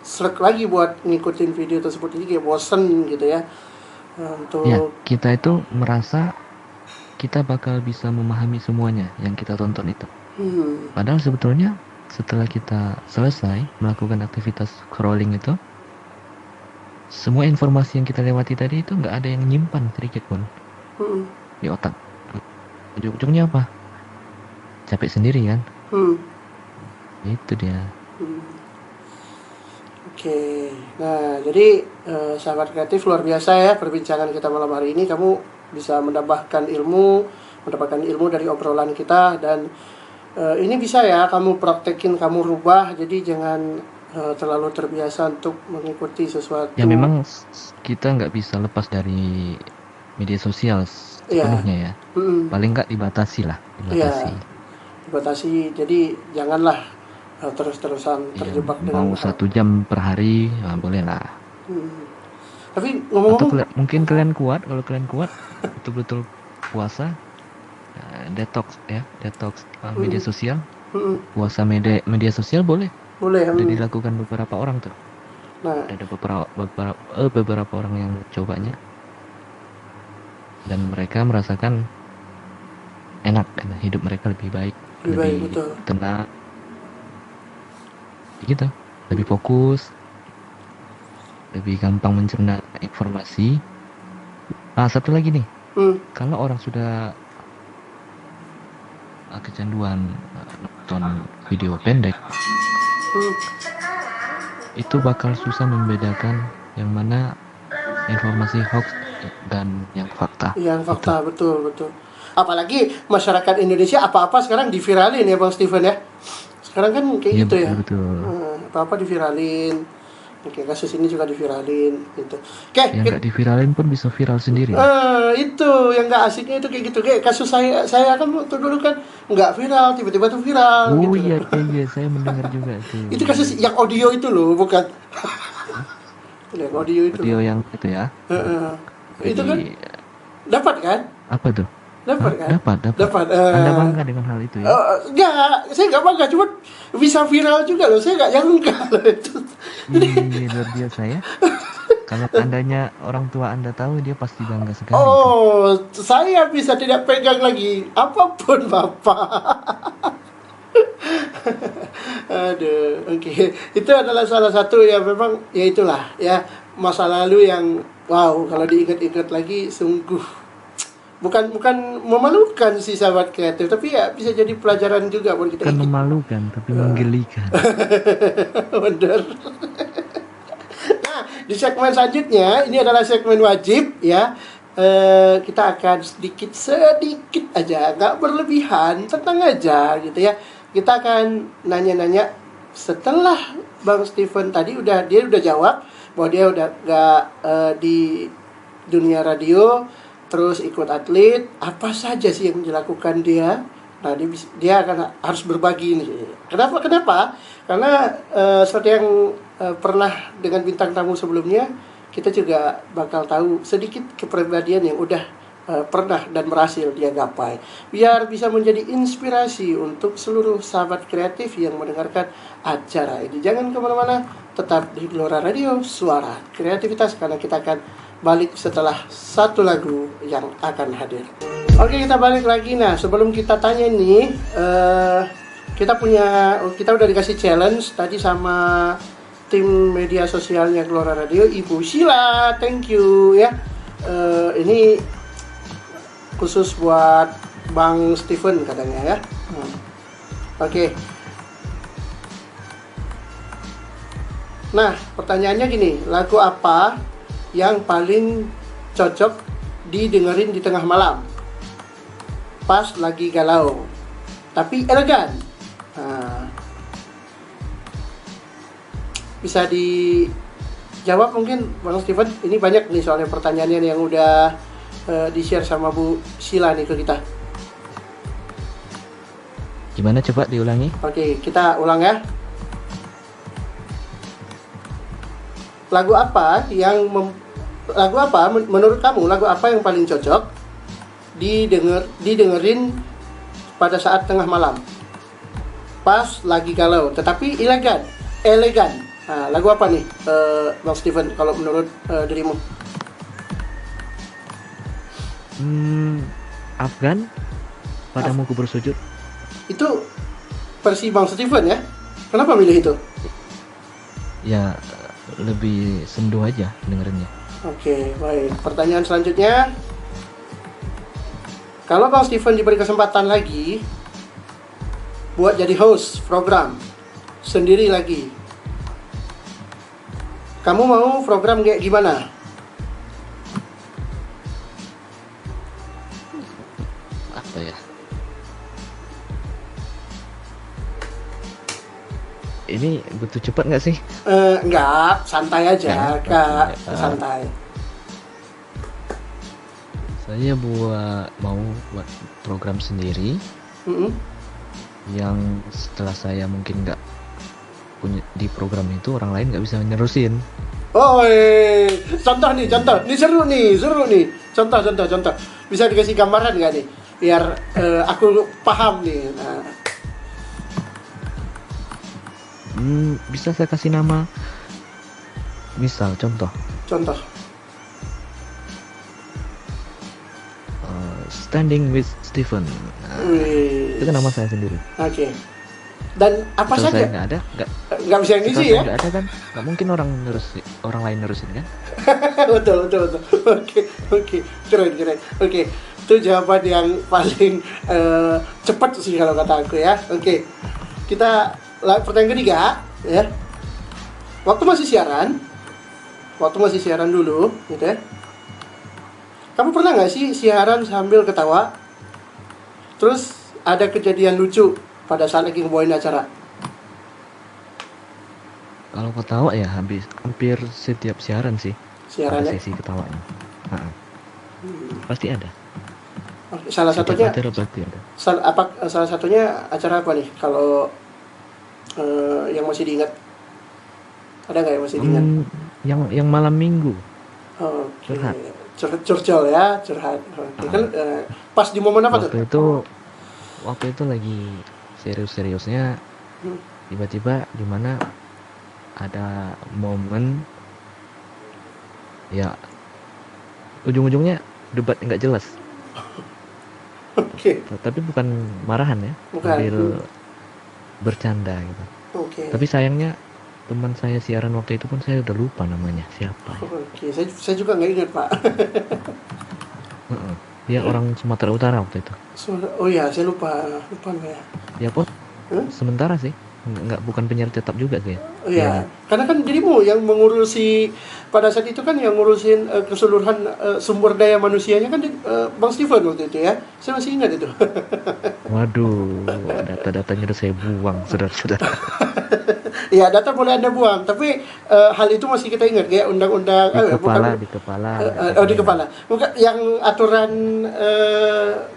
S1: srek lagi buat ngikutin video tersebut, jadi kayak bosen gitu ya.
S2: Kita itu merasa kita bakal bisa memahami semuanya yang kita tonton itu. Padahal sebetulnya setelah kita selesai melakukan aktivitas scrolling itu, semua informasi yang kita lewati tadi itu nggak ada yang nyimpan sedikit pun di otak. Ujung-ujungnya apa? Capek sendiri kan? Itu dia.
S1: Oke. Nah, jadi sahabat kreatif, luar biasa ya perbincangan kita malam hari ini. Kamu bisa mendapatkan ilmu dari obrolan kita, dan ini bisa ya kamu praktekin, kamu rubah. Jadi jangan terlalu terbiasa untuk mengikuti sesuatu.
S2: Ya memang kita nggak bisa lepas dari media sosial sepenuhnya ya. Paling nggak dibatasi.
S1: Jadi janganlah terus-terusan terjebak dengan
S2: mau 1 jam per hari, boleh lah.
S1: Tapi ngomong-ngomong,
S2: mungkin kalian kuat, kalau kalian kuat betul-betul puasa, detox media sosial, puasa media sosial boleh udah dilakukan beberapa orang tuh.
S1: Nah,
S2: ada beberapa orang yang cobanya dan mereka merasakan enak, hidup mereka lebih baik, lebih tenang gitu, lebih fokus, lebih gampang mencerna informasi. Satu lagi nih, kalau orang sudah kecanduan nonton video pendek, itu bakal susah membedakan yang mana informasi hoax dan yang fakta.
S1: Betul. Apalagi masyarakat Indonesia apa-apa sekarang diviralin ya Bang Steven ya. Sekarang kan kayak gitu ya.
S2: Betul.
S1: Apa-apa diviralin. Oke, kasus ini juga diviralin gitu.
S2: Yang nggak diviralin pun bisa viral sendiri.
S1: Itu yang nggak asiknya itu kayak gitu. Kayak kasus saya kan waktu dulu kan nggak viral, tiba-tiba tuh viral.
S2: Iya, saya mendengar juga itu.
S1: Itu kasus yang audio itu loh, bukan? Yang audio itu.
S2: Audio yang itu ya.
S1: Itu kan dapat kan?
S2: Apa tuh?
S1: Dapat kan?
S2: Dapat. Anda bangga dengan hal itu ya?
S1: Enggak, saya nggak bangga, cuma bisa viral juga loh. Saya nggak nyangka loh itu.
S2: Iya, luar biasa ya. Kalau andanya orang tua Anda tahu, dia pasti bangga sekali.
S1: Saya bisa tidak pegang lagi apapun Bapak. Aduh, oke. Itu adalah salah satu yang memang ya itulah ya, masa lalu yang wow, kalau diingat-ingat lagi sungguh bukan memalukan sih sahabat kreatif, tapi ya bisa jadi pelajaran juga buat kita.
S2: Bukan memalukan, tapi menggelikan.
S1: Bener. Nah, di segmen selanjutnya, ini adalah segmen wajib ya. Kita akan sedikit aja, nggak berlebihan, tenang aja gitu ya. Kita akan nanya-nanya setelah Bang Steven tadi dia udah jawab bahwa dia udah nggak di dunia radio, terus ikut atlet. Apa saja sih yang dilakukan dia? Nah, dia akan harus berbagi ini. Kenapa? Karena seperti yang pernah dengan bintang tamu sebelumnya, kita juga bakal tahu sedikit kepribadian yang udah pernah dan berhasil dia gapai, biar bisa menjadi inspirasi untuk seluruh sahabat kreatif yang mendengarkan acara ini. Jangan kemana-mana, tetap di Gelora Radio, suara kreativitas, karena kita akan balik setelah satu lagu yang akan hadir. Oke, kita balik lagi. Nah, sebelum kita tanya nih, kita udah dikasih challenge tadi sama tim media sosialnya Gelora Radio, Ibu Sheila, thank you ya. Ini khusus buat Bang Steven katanya ya. Oke. Nah, pertanyaannya gini, lagu apa yang paling cocok didengerin di tengah malam pas lagi galau tapi elegan? Nah, bisa dijawab mungkin Bang Steven. Ini banyak nih soalnya pertanyaannya yang udah di-share sama Bu Sheila nih ke kita.
S2: Gimana, coba diulangi?
S1: Oke, kita ulang ya. Lagu apa menurut kamu, lagu apa yang paling cocok didengerin pada saat tengah malam pas lagi galau tetapi elegan? Nah, lagu apa nih Bang Steven kalau menurut dirimu?
S2: Afgan, Padamu Ku Bersujud.
S1: Itu versi Bang Steven ya? Kenapa milih itu?
S2: Ya, lebih sendu aja dengerinnya.
S1: Oke, baik. Pertanyaan selanjutnya, kalau Bang Steven diberi kesempatan lagi buat jadi host program sendiri lagi, kamu mau program kayak gimana?
S2: Apa ya? Ini butuh cepat nggak sih?
S1: Enggak, santai aja, Kak. Santai.
S2: Saya mau buat program sendiri yang setelah saya mungkin nggak punya di program itu, orang lain nggak bisa nerusin.
S1: Oh, contoh nih, seru nih. Contoh. Bisa dikasih gambaran nggak nih? Biar aku paham nih. Nah.
S2: Bisa saya kasih nama, misal contoh Standing with Steven. Itu kan nama saya sendiri.
S1: Oke. Dan apa
S2: kalau
S1: saja?
S2: Saya nggak ada,
S1: nggak bisa ngisi ya?
S2: Nggak ada kan? Nggak mungkin orang lain nerusin kan?
S1: betul. Oke. Keren. Oke. Itu jawaban yang paling cepat sih kalau kata aku ya. Oke. Kita pertanyaan ketiga ya. Waktu masih siaran dulu gitu ya. Kamu pernah nggak sih siaran sambil ketawa? Terus ada kejadian lucu pada saat lagi ngebawain acara?
S2: Kalau ketawa ya hampir setiap siaran sih.
S1: Siaran
S2: ada sesi ketawanya. Pasti ada.
S1: Salah satunya
S2: acara pasti ada.
S1: Salah satunya acara apa nih? Kalau yang masih diingat, ada nggak yang masih diingat?
S2: Yang malam minggu.
S1: Oke. Curcol ya, curhat. Kan pas di momen apa tuh?
S2: Waktu itu lagi serius-seriusnya, tiba-tiba di mana ada momen ya ujung-ujungnya debat nggak jelas.
S1: Oke.
S2: Tapi bukan marahan ya, sambil bercanda gitu.
S1: Oke.
S2: Tapi sayangnya teman saya siaran waktu itu pun saya udah lupa namanya siapa.
S1: Oke, saya juga nggak ingat, Pak.
S2: Dia orang Sumatera Utara waktu itu.
S1: Oh ya, saya lupa nggak ya?
S2: Ya pun sementara sih, bukan penyiar tetap juga sih.
S1: Oh ya, karena kan dirimu yang mengurusi pada saat itu kan, yang ngurusin keseluruhan sumber daya manusianya kan Bang Steven waktu itu ya. Saya masih ingat itu.
S2: Waduh, data-datanya udah saya buang, saudara-saudara.
S1: Ya, data boleh Anda buang, tapi hal itu masih kita ingat kayak undang-undang
S2: di kepala
S1: di kepala. Bukan yang aturan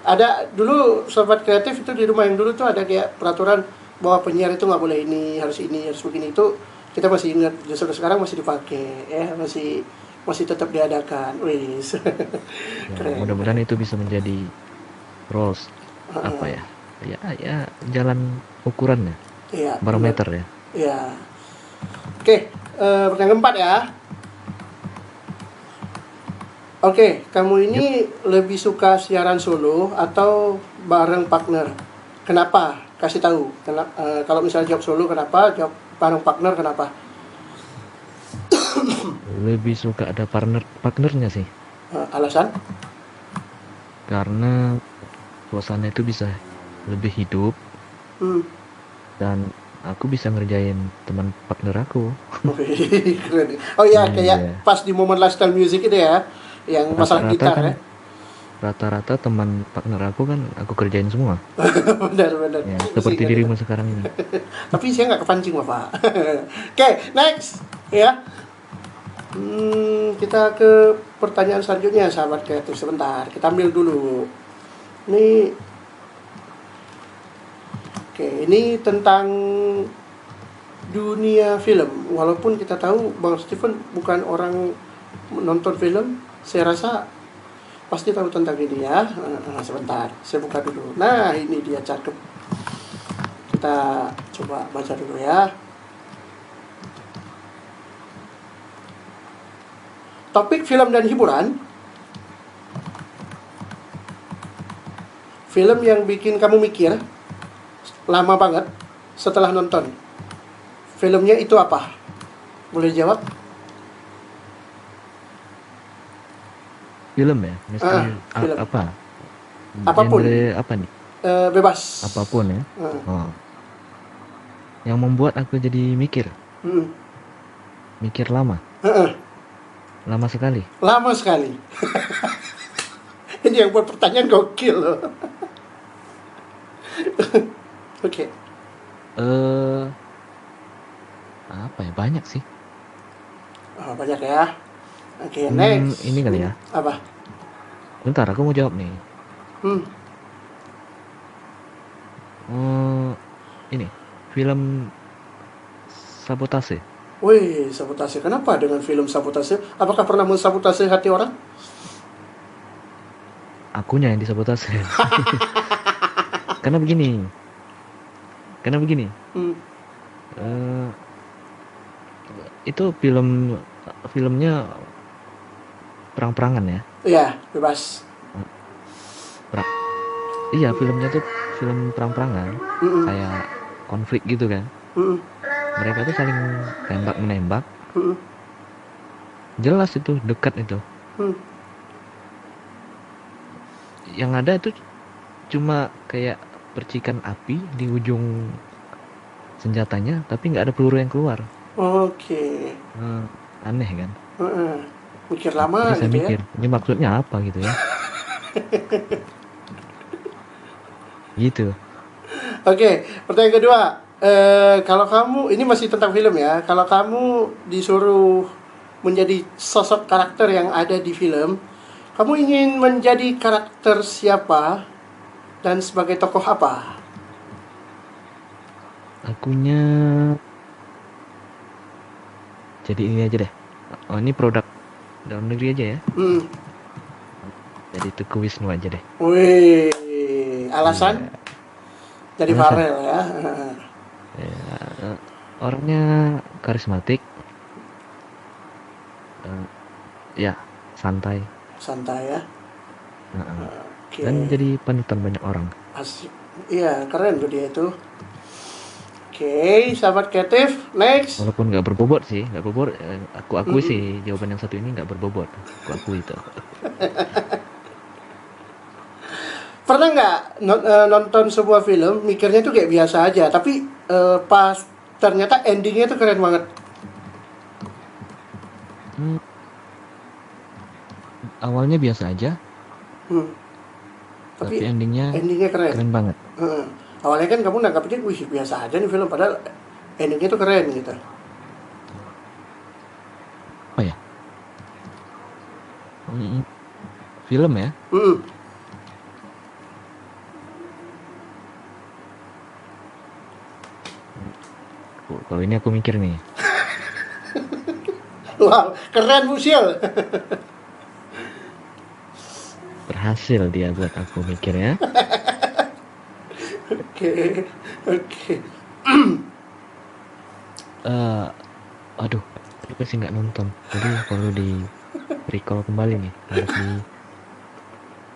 S1: ada dulu sobat kreatif itu di rumah yang dulu tuh ada kayak peraturan bahwa penyiar itu nggak boleh ini, harus begini itu kita masih ingat, justru sekarang masih dipakai ya, masih tetap diadakan. Wih.
S2: Ya, mudah-mudahan itu bisa menjadi rules apa ya? Ya jalan ukuran ya.
S1: Iya,
S2: barometer ya.
S1: Iya. Oke, pertanyaan keempat ya. Oke, kamu ini lebih suka siaran solo atau bareng partner? Kenapa? Kasih tahu. Kalau misalnya jawab solo kenapa? Jawab bareng partner kenapa?
S2: Lebih suka ada partnernya sih.
S1: Alasan?
S2: Karena suasana itu bisa lebih hidup. Dan aku bisa ngerjain teman partner aku.
S1: Oh iya, kayak pas di momen lifestyle music itu ya, yang masalah gitar kan, ya.
S2: Rata-rata teman partner aku kan aku kerjain semua.
S1: Benar.
S2: Ya, seperti dirimu sekarang ini.
S1: Tapi saya nggak kepancing, Bapak. Oke, next ya. Kita ke pertanyaan selanjutnya, sahabat kreatif. Sebentar, kita ambil dulu. Ini tentang dunia film. Walaupun kita tahu Bang Steven bukan orang menonton film, saya rasa pasti tahu tentang ini ya. Sebentar, saya buka dulu. Nah, ini dia cakep. Kita coba baca dulu ya. Topik film dan hiburan. Film yang bikin kamu mikir lama banget setelah nonton. Filmnya itu apa? Boleh jawab?
S2: Film ya? Misalnya
S1: film.
S2: Apa?
S1: Apapun.
S2: Genre apa nih?
S1: Bebas.
S2: Apapun ya. Yang membuat aku jadi mikir. Mikir lama. Lama sekali.
S1: Lama sekali. Ini yang buat pertanyaan gokil loh. Oke.
S2: Apa ya? Banyak sih.
S1: Banyak ya. Oke, next.
S2: Ini kali ya.
S1: Apa?
S2: Bentar, aku mau jawab nih. Ini film sabotase.
S1: Wih, sabotase. Kenapa dengan film sabotase? Apakah pernah mensabotase hati orang?
S2: Akunya yang disabotase. Karena begini. Itu filmnya perang-perangan ya?
S1: Iya, bebas.
S2: Iya, filmnya tuh film perang-perangan, kayak konflik gitu kan. Mereka tuh saling tembak-menembak. Jelas itu, dekat itu. Yang ada tuh cuma kayak percikan api di ujung senjatanya, tapi nggak ada peluru yang keluar.
S1: Oke.
S2: Aneh kan?
S1: Mikir lama
S2: gitu
S1: mikir,
S2: ya. Ini maksudnya apa gitu ya? Gitu.
S1: Oke, pertanyaan kedua. Kalau kamu, ini masih tentang film ya. Kalau kamu disuruh menjadi sosok karakter yang ada di film, kamu ingin menjadi karakter siapa dan sebagai tokoh apa?
S2: Akunya jadi ini aja deh. Oh, ini produk dalam negeri aja ya. Jadi Teguh Wisnu aja deh.
S1: Wih, alasan? Jadi Farel ya.
S2: Orangnya karismatik. Ya, santai
S1: ya.
S2: Dan jadi panutan banyak orang.
S1: Asik. Iya, keren tuh dia itu. Oke, sahabat kreatif, next.
S2: Walaupun nggak berbobot sih, aku akui sih jawaban yang satu ini nggak berbobot. Aku akui itu.
S1: Pernah nggak nonton sebuah film, mikirnya tuh kayak biasa aja, tapi pas ternyata endingnya tuh keren banget.
S2: Awalnya biasa aja. Tapi endingnya keren banget.
S1: Awalnya kan kamu nangkapnya, wih biasa aja nih film, padahal endingnya tuh keren gitu.
S2: Apa ya? Film ya? Kalau ini aku mikir nih.
S1: Wow, keren Busil.
S2: Berhasil dia buat aku mikir ya.
S1: Oke.
S2: Aduh, aku sih nggak nonton. Jadi perlu di recall kembali nih. Harus di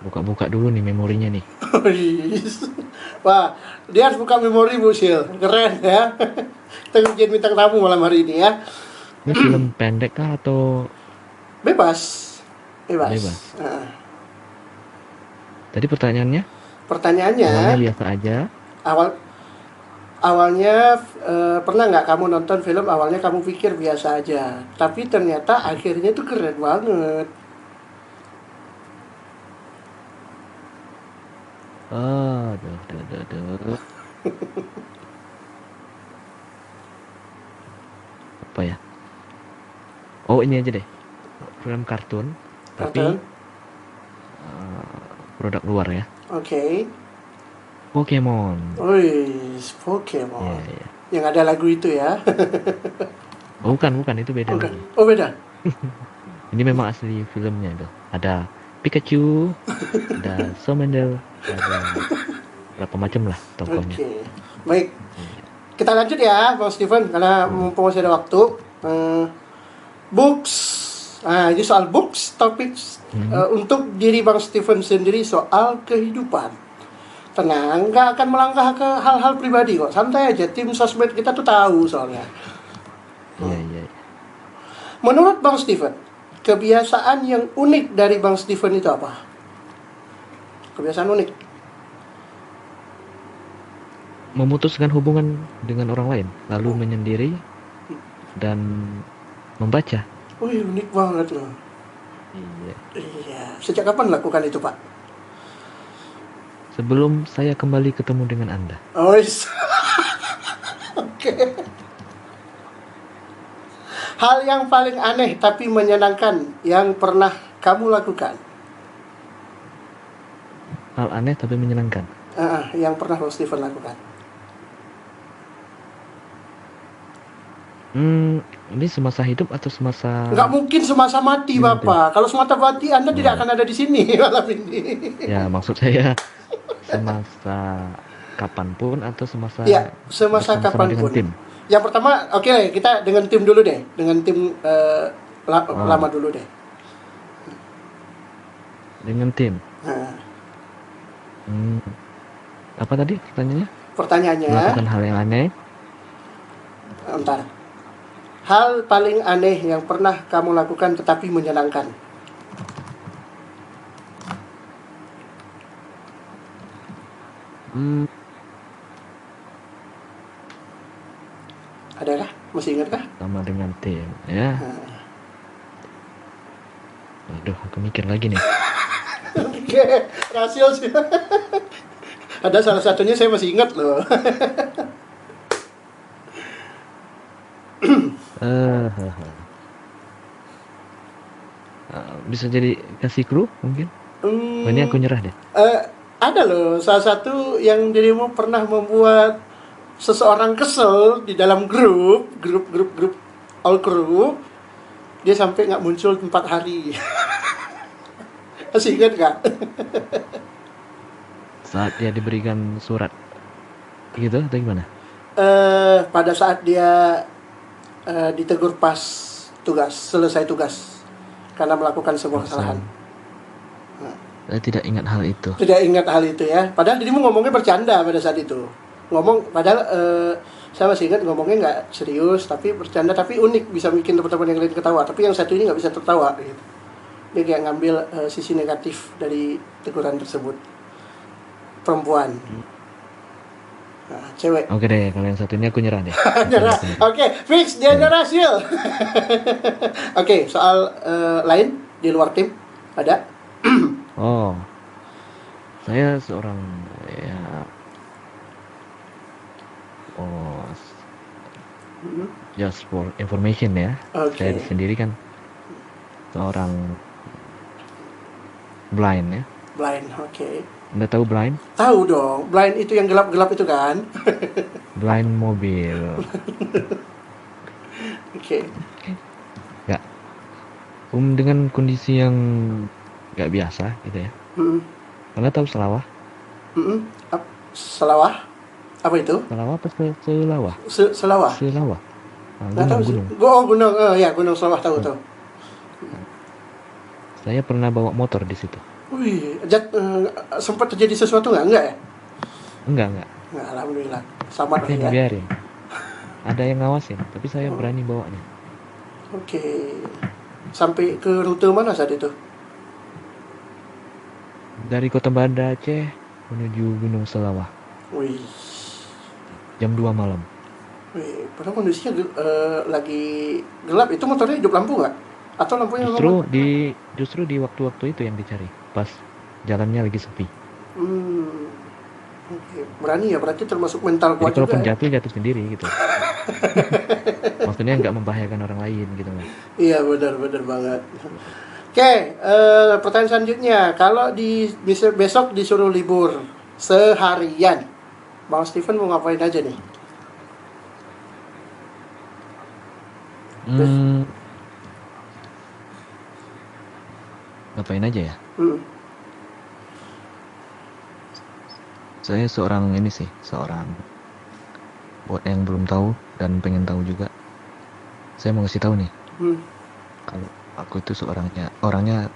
S2: buka-buka dulu nih memorinya nih.
S1: Wah, dia harus buka memori Busil. Keren ya. Kita bikin bintang tamu malam hari ini ya.
S2: Ini film pendek kah atau
S1: Bebas.
S2: Tadi pertanyaannya?
S1: Pertanyaannya,
S2: Awalnya biasa aja.
S1: Awalnya pernah nggak kamu nonton film awalnya kamu pikir biasa aja, tapi ternyata akhirnya tuh keren banget.
S2: Aduh. Apa ya? Oh, ini aja deh. Film kartun, tapi produk luar ya.
S1: Oke.
S2: Pokemon.
S1: Pokemon.
S2: Yeah.
S1: Yang ada lagu itu ya.
S2: Oh, bukan, itu beda lagi.
S1: Oh, beda.
S2: Ini memang asli filmnya tuh. Ada Pikachu, ada Charmander, ada berapa macam lah tokohnya.
S1: Oke. Baik. Kita lanjut ya, Bang Steven, karena mumpung masih ada waktu. Books. Nah, ini soal books, topik untuk diri Bang Steven sendiri soal kehidupan. Tenang, nggak akan melangkah ke hal-hal pribadi kok. Santai aja, tim sosmed kita tuh tahu soalnya.
S2: Iya.
S1: Menurut Bang Steven, kebiasaan yang unik dari Bang Steven itu apa? Kebiasaan unik?
S2: Memutuskan hubungan dengan orang lain, lalu menyendiri dan membaca.
S1: Wih, unik banget loh. Iya. Sejak kapan lakukan itu, Pak?
S2: Sebelum saya kembali ketemu dengan Anda.
S1: Oke. Hal yang paling aneh tapi menyenangkan yang pernah kamu lakukan?
S2: Hal aneh tapi menyenangkan.
S1: Yang pernah Bang Steven lakukan?
S2: Ini semasa hidup atau semasa?
S1: Nggak mungkin semasa mati, Bapak. Kalau semasa mati Anda tidak akan ada di sini malam ini.
S2: Ya, maksud saya semasa kapanpun atau semasa?
S1: Ya, semasa kapanpun. Tim. Yang pertama, oke, kita dengan tim dulu deh. Dengan tim lama dulu deh.
S2: Dengan tim. Apa tadi pertanyaannya?
S1: Pertanyaannya.
S2: Melakukan hal yang aneh.
S1: Bentar. Hal paling aneh yang pernah kamu lakukan tetapi menyenangkan. Adakah? Masih ingat kah?
S2: Sama dengan tim, ya. Aduh, aku mikir lagi nih.
S1: Oke, rahasia sih. Ada salah satunya saya masih ingat loh.
S2: Bisa jadi kasih clue mungkin? Ini aku nyerah deh.
S1: Ada loh, salah satu yang dirimu pernah membuat seseorang kesel di dalam grup all crew. Dia sampai nggak muncul 4 hari. Masih ingat nggak?
S2: Saat dia diberikan surat gitu atau gimana?
S1: Pada saat dia ditegur pas selesai tugas karena melakukan sebuah kesalahan.
S2: Saya tidak ingat hal itu.
S1: Tidak ingat hal itu ya. Padahal dirimu ngomongnya bercanda pada saat itu. Padahal saya masih ingat ngomongnya nggak serius, tapi bercanda, tapi unik, bisa bikin teman-teman yang lain ketawa. Tapi yang satu ini nggak bisa tertawa gitu. Dia kayak ngambil sisi negatif dari teguran tersebut. Perempuan. Nah, cewek.
S2: Oke deh, kalau yang satu ini aku nyerah deh.
S1: Nyerah. Oke, fix dia nyerah Sil. Oke, soal lain di luar tim ada?
S2: Oh, saya seorang Just for information ya.
S1: Oke.
S2: Saya sendiri kan seorang blind ya.
S1: Blind, oke.
S2: Anda tahu blind?
S1: Tahu dong, blind itu yang gelap-gelap itu kan?
S2: Blind mobil.
S1: Oke.
S2: Nggak. Dengan kondisi yang nggak biasa gitu ya. Anda tahu selawah?
S1: Selawah? Apa itu?
S2: Selawah apa selawah?
S1: Selawah?
S2: Selawah.
S1: Nggak tahu sih.
S2: Gunung.
S1: Oh, gunung. Ya, Gunung Selawah tahu.
S2: Saya pernah bawa motor di situ.
S1: Wih, sempat terjadi sesuatu nggak? Enggak ya?
S2: Enggak.
S1: Nggak, alhamdulillah. Selamat
S2: Saya
S1: ya.
S2: dibiarin. Ada yang ngawasin, tapi saya berani bawanya.
S1: Oke. Sampai ke rute mana saat itu?
S2: Dari Kota Banda Aceh menuju Gunung Selawah.
S1: Wih.
S2: Jam 2 malam.
S1: Wih, padahal kondisinya lagi gelap. Itu motornya hidup lampu nggak? Atau lampunya
S2: Justru di waktu-waktu itu yang dicari. Pas jalannya lagi sepi.
S1: Oke. Berani ya, berarti termasuk mental kuat.
S2: Jadi kalaupun
S1: juga ya?
S2: jatuh sendiri gitu. Maksudnya nggak membahayakan orang lain gitu kan.
S1: Iya, benar banget. Oke, pertanyaan selanjutnya. Kalau besok disuruh libur seharian, Bang Steven mau ngapain aja nih?
S2: Ngapain aja ya? Saya seorang buat yang belum tahu dan pengen tahu juga. Saya mau kasih tahu nih. Kalau aku itu orangnya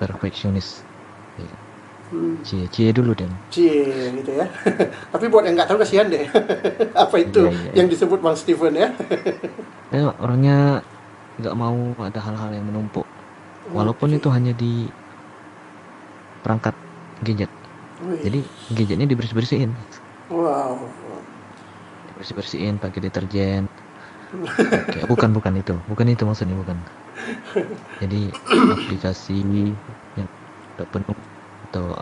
S2: perfeksionis. Cie dulu deh.
S1: Cie gitu ya. Tapi buat yang nggak tahu kasihan deh. Apa itu yang disebut Bang Steven ya?
S2: Saya orangnya nggak mau ada hal-hal yang menumpuk. Walaupun itu hanya di perangkat gadget. Jadi gadgetnya dibersih-bersihin.
S1: Wow.
S2: Dibersih-bersihin pakai deterjen. Bukan itu maksudnya bukan. Jadi aplikasi yang udah penuh atau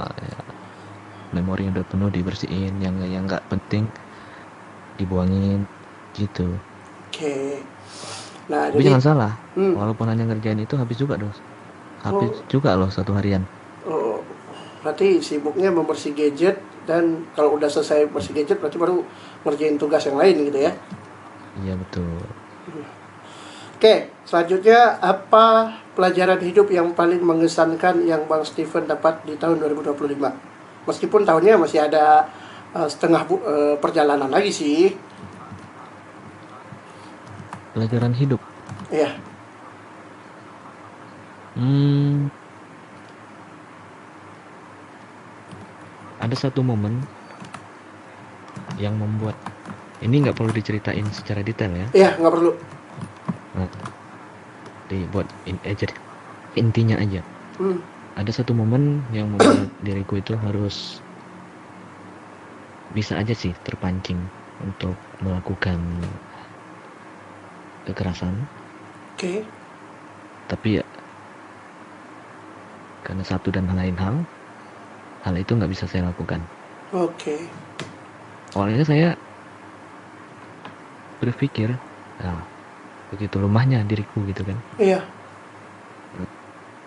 S2: memori yang udah penuh dibersihin, yang nggak penting dibuangin gitu.
S1: Oke. Nah,
S2: tapi jangan salah, walaupun hanya ngerjain itu habis juga loh 1 harian.
S1: Oh, berarti sibuknya membersih gadget, dan kalau udah selesai bersih gadget berarti baru ngerjain tugas yang lain gitu ya?
S2: Iya betul.
S1: Oke, selanjutnya apa pelajaran hidup yang paling mengesankan yang Bang Steven dapat di tahun 2025? Meskipun tahunnya masih ada setengah perjalanan lagi sih.
S2: Pelajaran hidup?
S1: Iya.
S2: Ada satu momen yang membuat ini nggak perlu diceritain secara detail ya?
S1: Iya, nggak perlu.
S2: Nah, dibuat intinya aja. Ada satu momen yang membuat diriku itu harus bisa aja sih terpancing untuk melakukan kekerasan.
S1: Oke.
S2: Tapi ya karena satu dan lain hal itu nggak bisa saya lakukan.
S1: Oke.
S2: Awalnya saya berpikir, begitu lemahnya diriku gitu kan.
S1: Iya.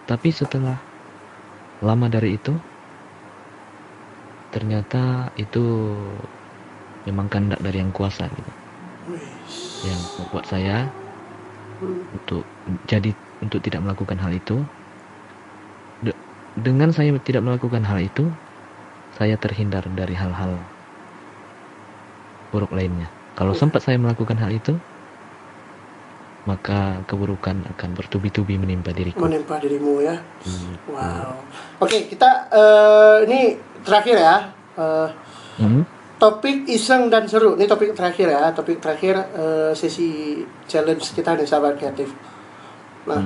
S2: Tapi setelah lama dari itu, ternyata itu memang kehendak dari yang kuasa gitu. Yang membuat saya untuk tidak melakukan hal itu. Dengan saya tidak melakukan hal itu, saya terhindar dari hal-hal buruk lainnya. Kalau sempat saya melakukan hal itu, maka keburukan akan bertubi-tubi menimpa diriku.
S1: Menimpa dirimu ya. Wow. Oke, kita ini terakhir ya. Topik iseng dan seru. Ini topik terakhir ya. Topik terakhir sesi challenge kita nih, sahabat kreatif. Nah,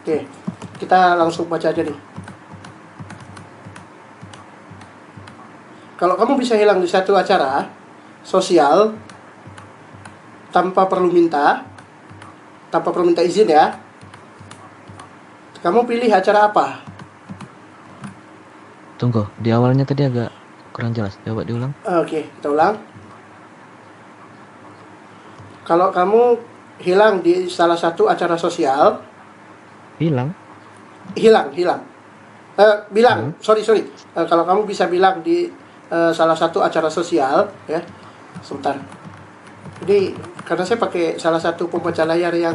S1: oke, kita langsung baca aja nih. Kalau kamu bisa hilang di satu acara sosial tanpa perlu minta izin ya, kamu pilih acara apa?
S2: Tunggu, di awalnya tadi agak kurang jelas. Coba diulang.
S1: Oke, kita ulang. Kalau kamu hilang di salah satu acara sosial,
S2: Hilang.
S1: bilang, sorry. Kalau kamu bisa bilang di salah satu acara sosial, ya, sebentar. Ini karena saya pakai salah satu pembaca layar yang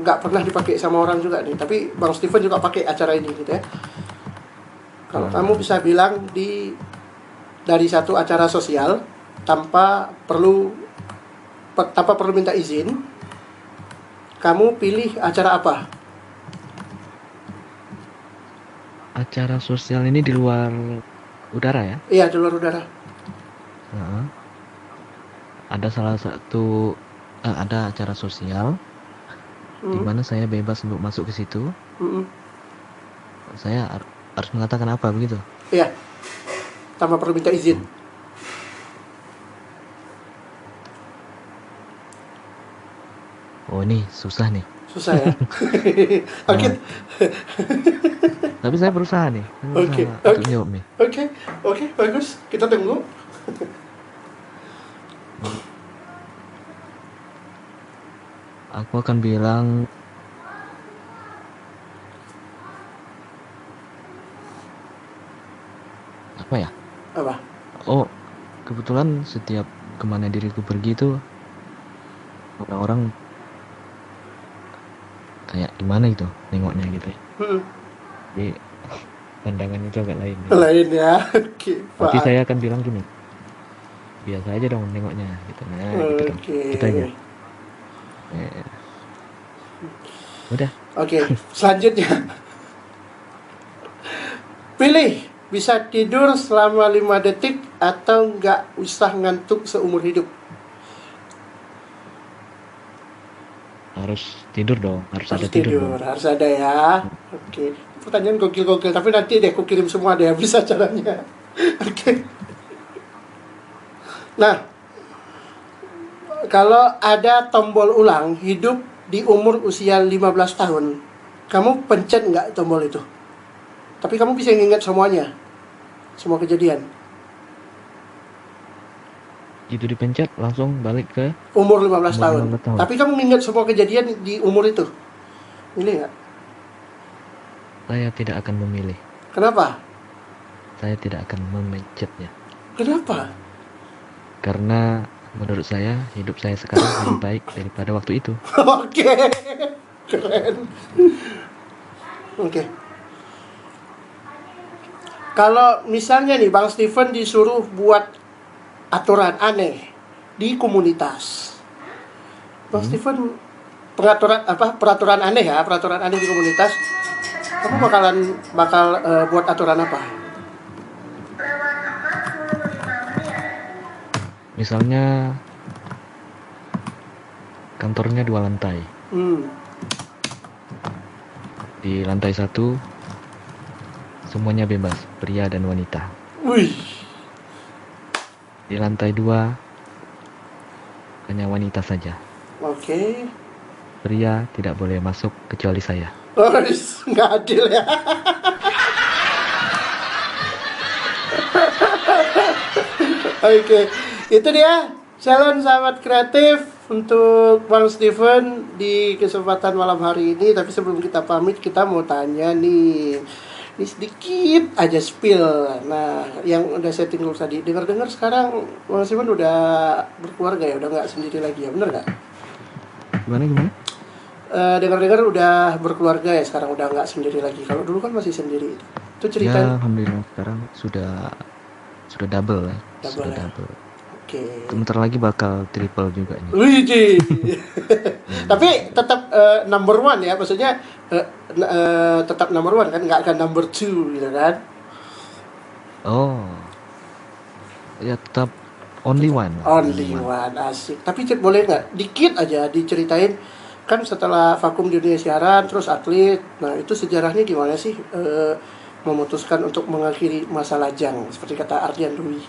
S1: nggak pernah dipakai sama orang juga nih, tapi Bang Steven juga pakai acara ini gitu ya. Kalau kamu bisa bilang dari satu acara sosial tanpa perlu minta izin, kamu pilih acara apa?
S2: Acara sosial ini di luar udara ya?
S1: Iya, di luar udara.
S2: Ada salah satu ada acara sosial di mana saya bebas untuk masuk ke situ. Saya harus mengatakan apa begitu?
S1: Iya, tanpa perlu minta izin.
S2: Oh, ini susah nih.
S1: Susah ya. Oke.
S2: Tapi saya berusaha nih.
S1: Oke.
S2: Untuk jawab nih.
S1: Oke, bagus. Kita tunggu.
S2: Aku akan bilang apa ya?
S1: Apa?
S2: Oh, kebetulan setiap kemana diriku pergi itu orang-orang kayak gimana gitu nengoknya gitu ya. Jadi pandangannya itu agak lain.
S1: Lain ya. Oke.
S2: Tapi saya akan bilang gini, biasa aja dong nengoknya gitu. Nah, gitu dong. Kita aja. Udah.
S1: Oke, selanjutnya. Pilih bisa tidur selama 5 detik atau nggak usah ngantuk seumur hidup.
S2: Harus tidur dong, harus ada
S1: tidur
S2: dong.
S1: Harus ada ya. Oke. Pertanyaan gokil-gokil, tapi nanti deh aku kirim semua deh bisa caranya. Oke. Nah, kalau ada tombol ulang hidup di umur usia 15 tahun, kamu pencet nggak tombol itu? Tapi kamu bisa ingat semuanya, semua kejadian.
S2: Itu dipencet langsung balik ke
S1: umur 15 tahun.
S2: 15 tahun.
S1: Tapi kamu ingat semua kejadian di umur itu? Milih nggak?
S2: Saya tidak akan memilih.
S1: Kenapa?
S2: Saya tidak akan memencetnya.
S1: Kenapa?
S2: Karena menurut saya hidup saya sekarang lebih baik daripada waktu itu.
S1: Oke. Keren. Oke. Kalau misalnya nih Bang Steven disuruh buat aturan aneh di komunitas. Bang Steven peraturan aneh ya, peraturan aneh di komunitas. Kamu bakal buat aturan apa?
S2: Misalnya kantornya 2 lantai. Di lantai 1 semuanya bebas, pria dan wanita.
S1: Wih.
S2: Di lantai 2 hanya wanita saja.
S1: Oke.
S2: Pria tidak boleh masuk kecuali saya.
S1: Oh, nggak adil ya. Oke, itu dia challenge sahabat kreatif untuk Bang Steven di kesempatan malam hari ini. Tapi sebelum kita pamit, kita mau tanya nih, ini sedikit aja spill. Nah, yang udah saya tinggal tadi, dengar sekarang Bang Steven udah berkeluarga ya, udah nggak sendiri lagi ya, bener nggak?
S2: Gimana?
S1: Dengar udah berkeluarga ya, sekarang udah nggak sendiri lagi. Kalau dulu kan masih sendiri. Itu cerita.
S2: Ya, alhamdulillah sekarang sudah double ya. Double.
S1: Oke.
S2: Sebentar lagi bakal triple juga nih.
S1: Wih. Tapi tetap number one ya, maksudnya tetap number one kan, nggak akan number two gitu kan?
S2: Oh, ya tetap only one.
S1: Only one, asik. Tapi boleh nggak dikit aja diceritain, kan setelah vakum di dunia siaran terus atlet, nah itu sejarahnya gimana sih memutuskan untuk mengakhiri masa lajang seperti kata Ardian Dwi?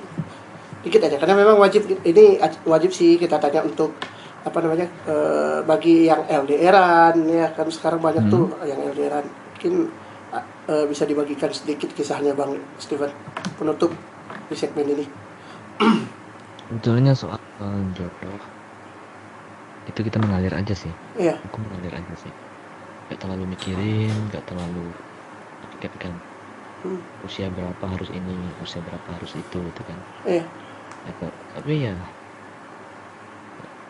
S1: Dikit aja, karena memang wajib sih kita tanya untuk bagi yang LDRan ya kan, sekarang banyak tuh yang LDRan, mungkin bisa dibagikan sedikit kisahnya Bang Steven penutup. di segmen ini?
S2: Sebetulnya soal jodoh itu kita mengalir aja sih.
S1: Iya.
S2: Aku mengalir aja sih. Gak terlalu mikirin, gak terlalu pikirkan usia berapa harus ini, usia berapa harus itu gitu kan.
S1: Iya.
S2: Ya, tapi ya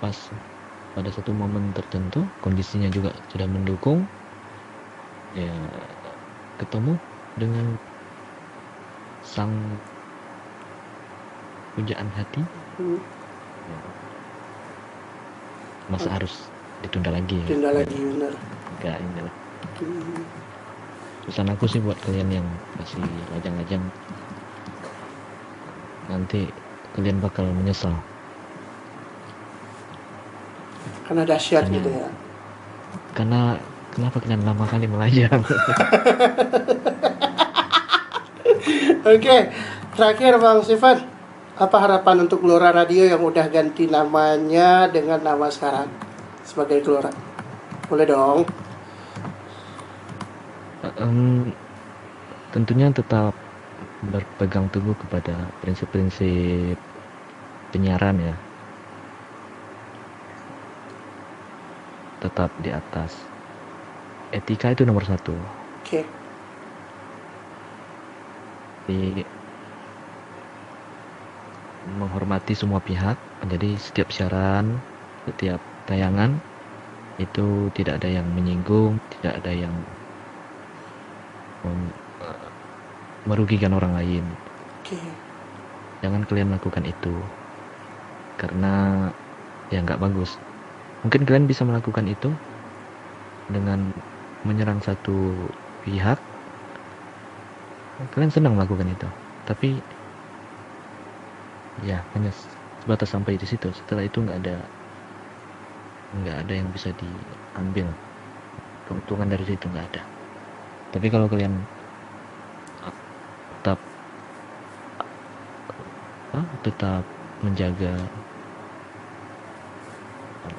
S2: pas pada satu momen tertentu kondisinya juga sudah mendukung, ya ketemu dengan sang pujaan hati. Ya, masa harus ditunda lagi ya?
S1: Ditunda lagi, benar.
S2: Enggak, ini lah. Pesan aku sih buat kalian yang masih lajang-lajang, nanti kalian bakal menyesal.
S1: Karena dahsyat gitu ya.
S2: Karena kenapa kalian lama kali melajang?
S1: Oke, terakhir Bang Steven, apa harapan untuk Gelora Radio yang udah ganti namanya dengan nama sekarang sebagai Gelora? Boleh dong.
S2: Tentunya tetap berpegang teguh kepada prinsip-prinsip penyiaran ya. Tetap di atas etika, itu nomor 1.
S1: Oke.
S2: Di menghormati semua pihak, jadi setiap siaran, setiap tayangan itu tidak ada yang menyinggung, tidak ada yang merugikan orang lain.
S1: Oke.
S2: Jangan kalian lakukan itu, karena ya nggak bagus. Mungkin kalian bisa melakukan itu dengan menyerang satu pihak, kalian senang melakukan itu, tapi ya hanya sebatas sampai di situ. Setelah itu nggak ada yang bisa diambil keuntungan dari situ, nggak ada. Tapi kalau kalian tetap menjaga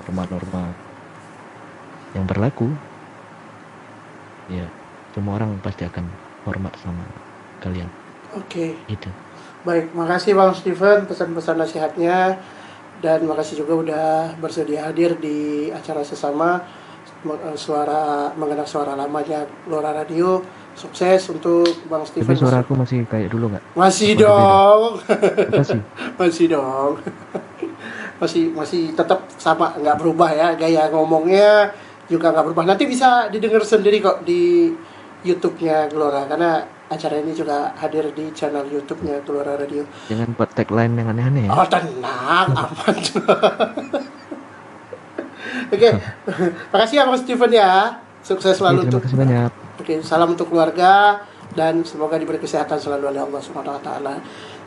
S2: norma-norma yang berlaku, ya semua orang pasti akan hormat sama kalian.
S1: Oke.
S2: Itu.
S1: Baik, makasih Bang Steven pesan-pesan nasihatnya, dan makasih juga udah bersedia hadir di acara sesama mengenang suara lamanya Gelora Radio. Sukses untuk Bang Steven.
S2: Tapi suara aku masih kayak dulu nggak?
S1: Masih dong.
S2: Masih.
S1: Masih dong. masih tetap sama, nggak berubah ya, gaya ngomongnya juga nggak berubah. Nanti bisa didengar sendiri kok di YouTube-nya Gelora, karena acara ini juga hadir di channel YouTube-nya Gelora Radio.
S2: Jangan buat tagline yang aneh-aneh ya.
S1: Oh tenang, aman. Oke, makasih ya Bang Steven ya. Sukses selalu.
S2: Terima kasih banyak.
S1: Oke, salam untuk keluarga dan semoga diberi kesehatan selalu oleh Allah Subhanahu wa taala.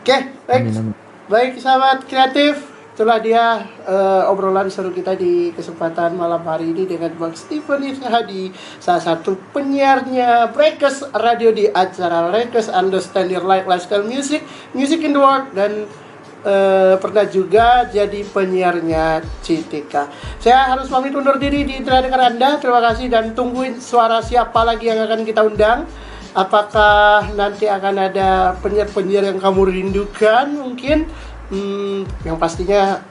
S1: Oke, baik.
S2: Amin.
S1: Baik sahabat kreatif, itulah dia obrolan seru kita di kesempatan malam hari ini dengan Bang Steven Hadi, salah satu penyiarnya Breakers Radio di acara Breakers Understand Your Life Lifestyle Music in the World, dan pernah juga jadi penyiarnya CTK. Saya harus pamit undur diri di tengah-tengah Anda. Terima kasih dan tungguin suara siapa lagi yang akan kita undang. Apakah nanti akan ada penyiar-penyiar yang kamu rindukan mungkin? Yang pastinya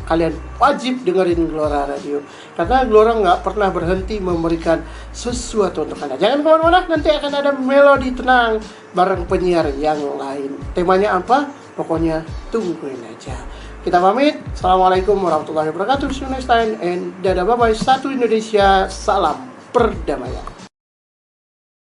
S1: kalian wajib dengerin Gelora Radio, karena Gelora nggak pernah berhenti memberikan sesuatu untuk Anda. Jangan kemana-mana, nanti akan ada melodi tenang bareng penyiar yang lain. Temanya apa? Pokoknya tungguin aja. Kita pamit. Assalamualaikum warahmatullahi wabarakatuh. See you next time and dadah, bye bye. Satu Indonesia, salam perdamaian.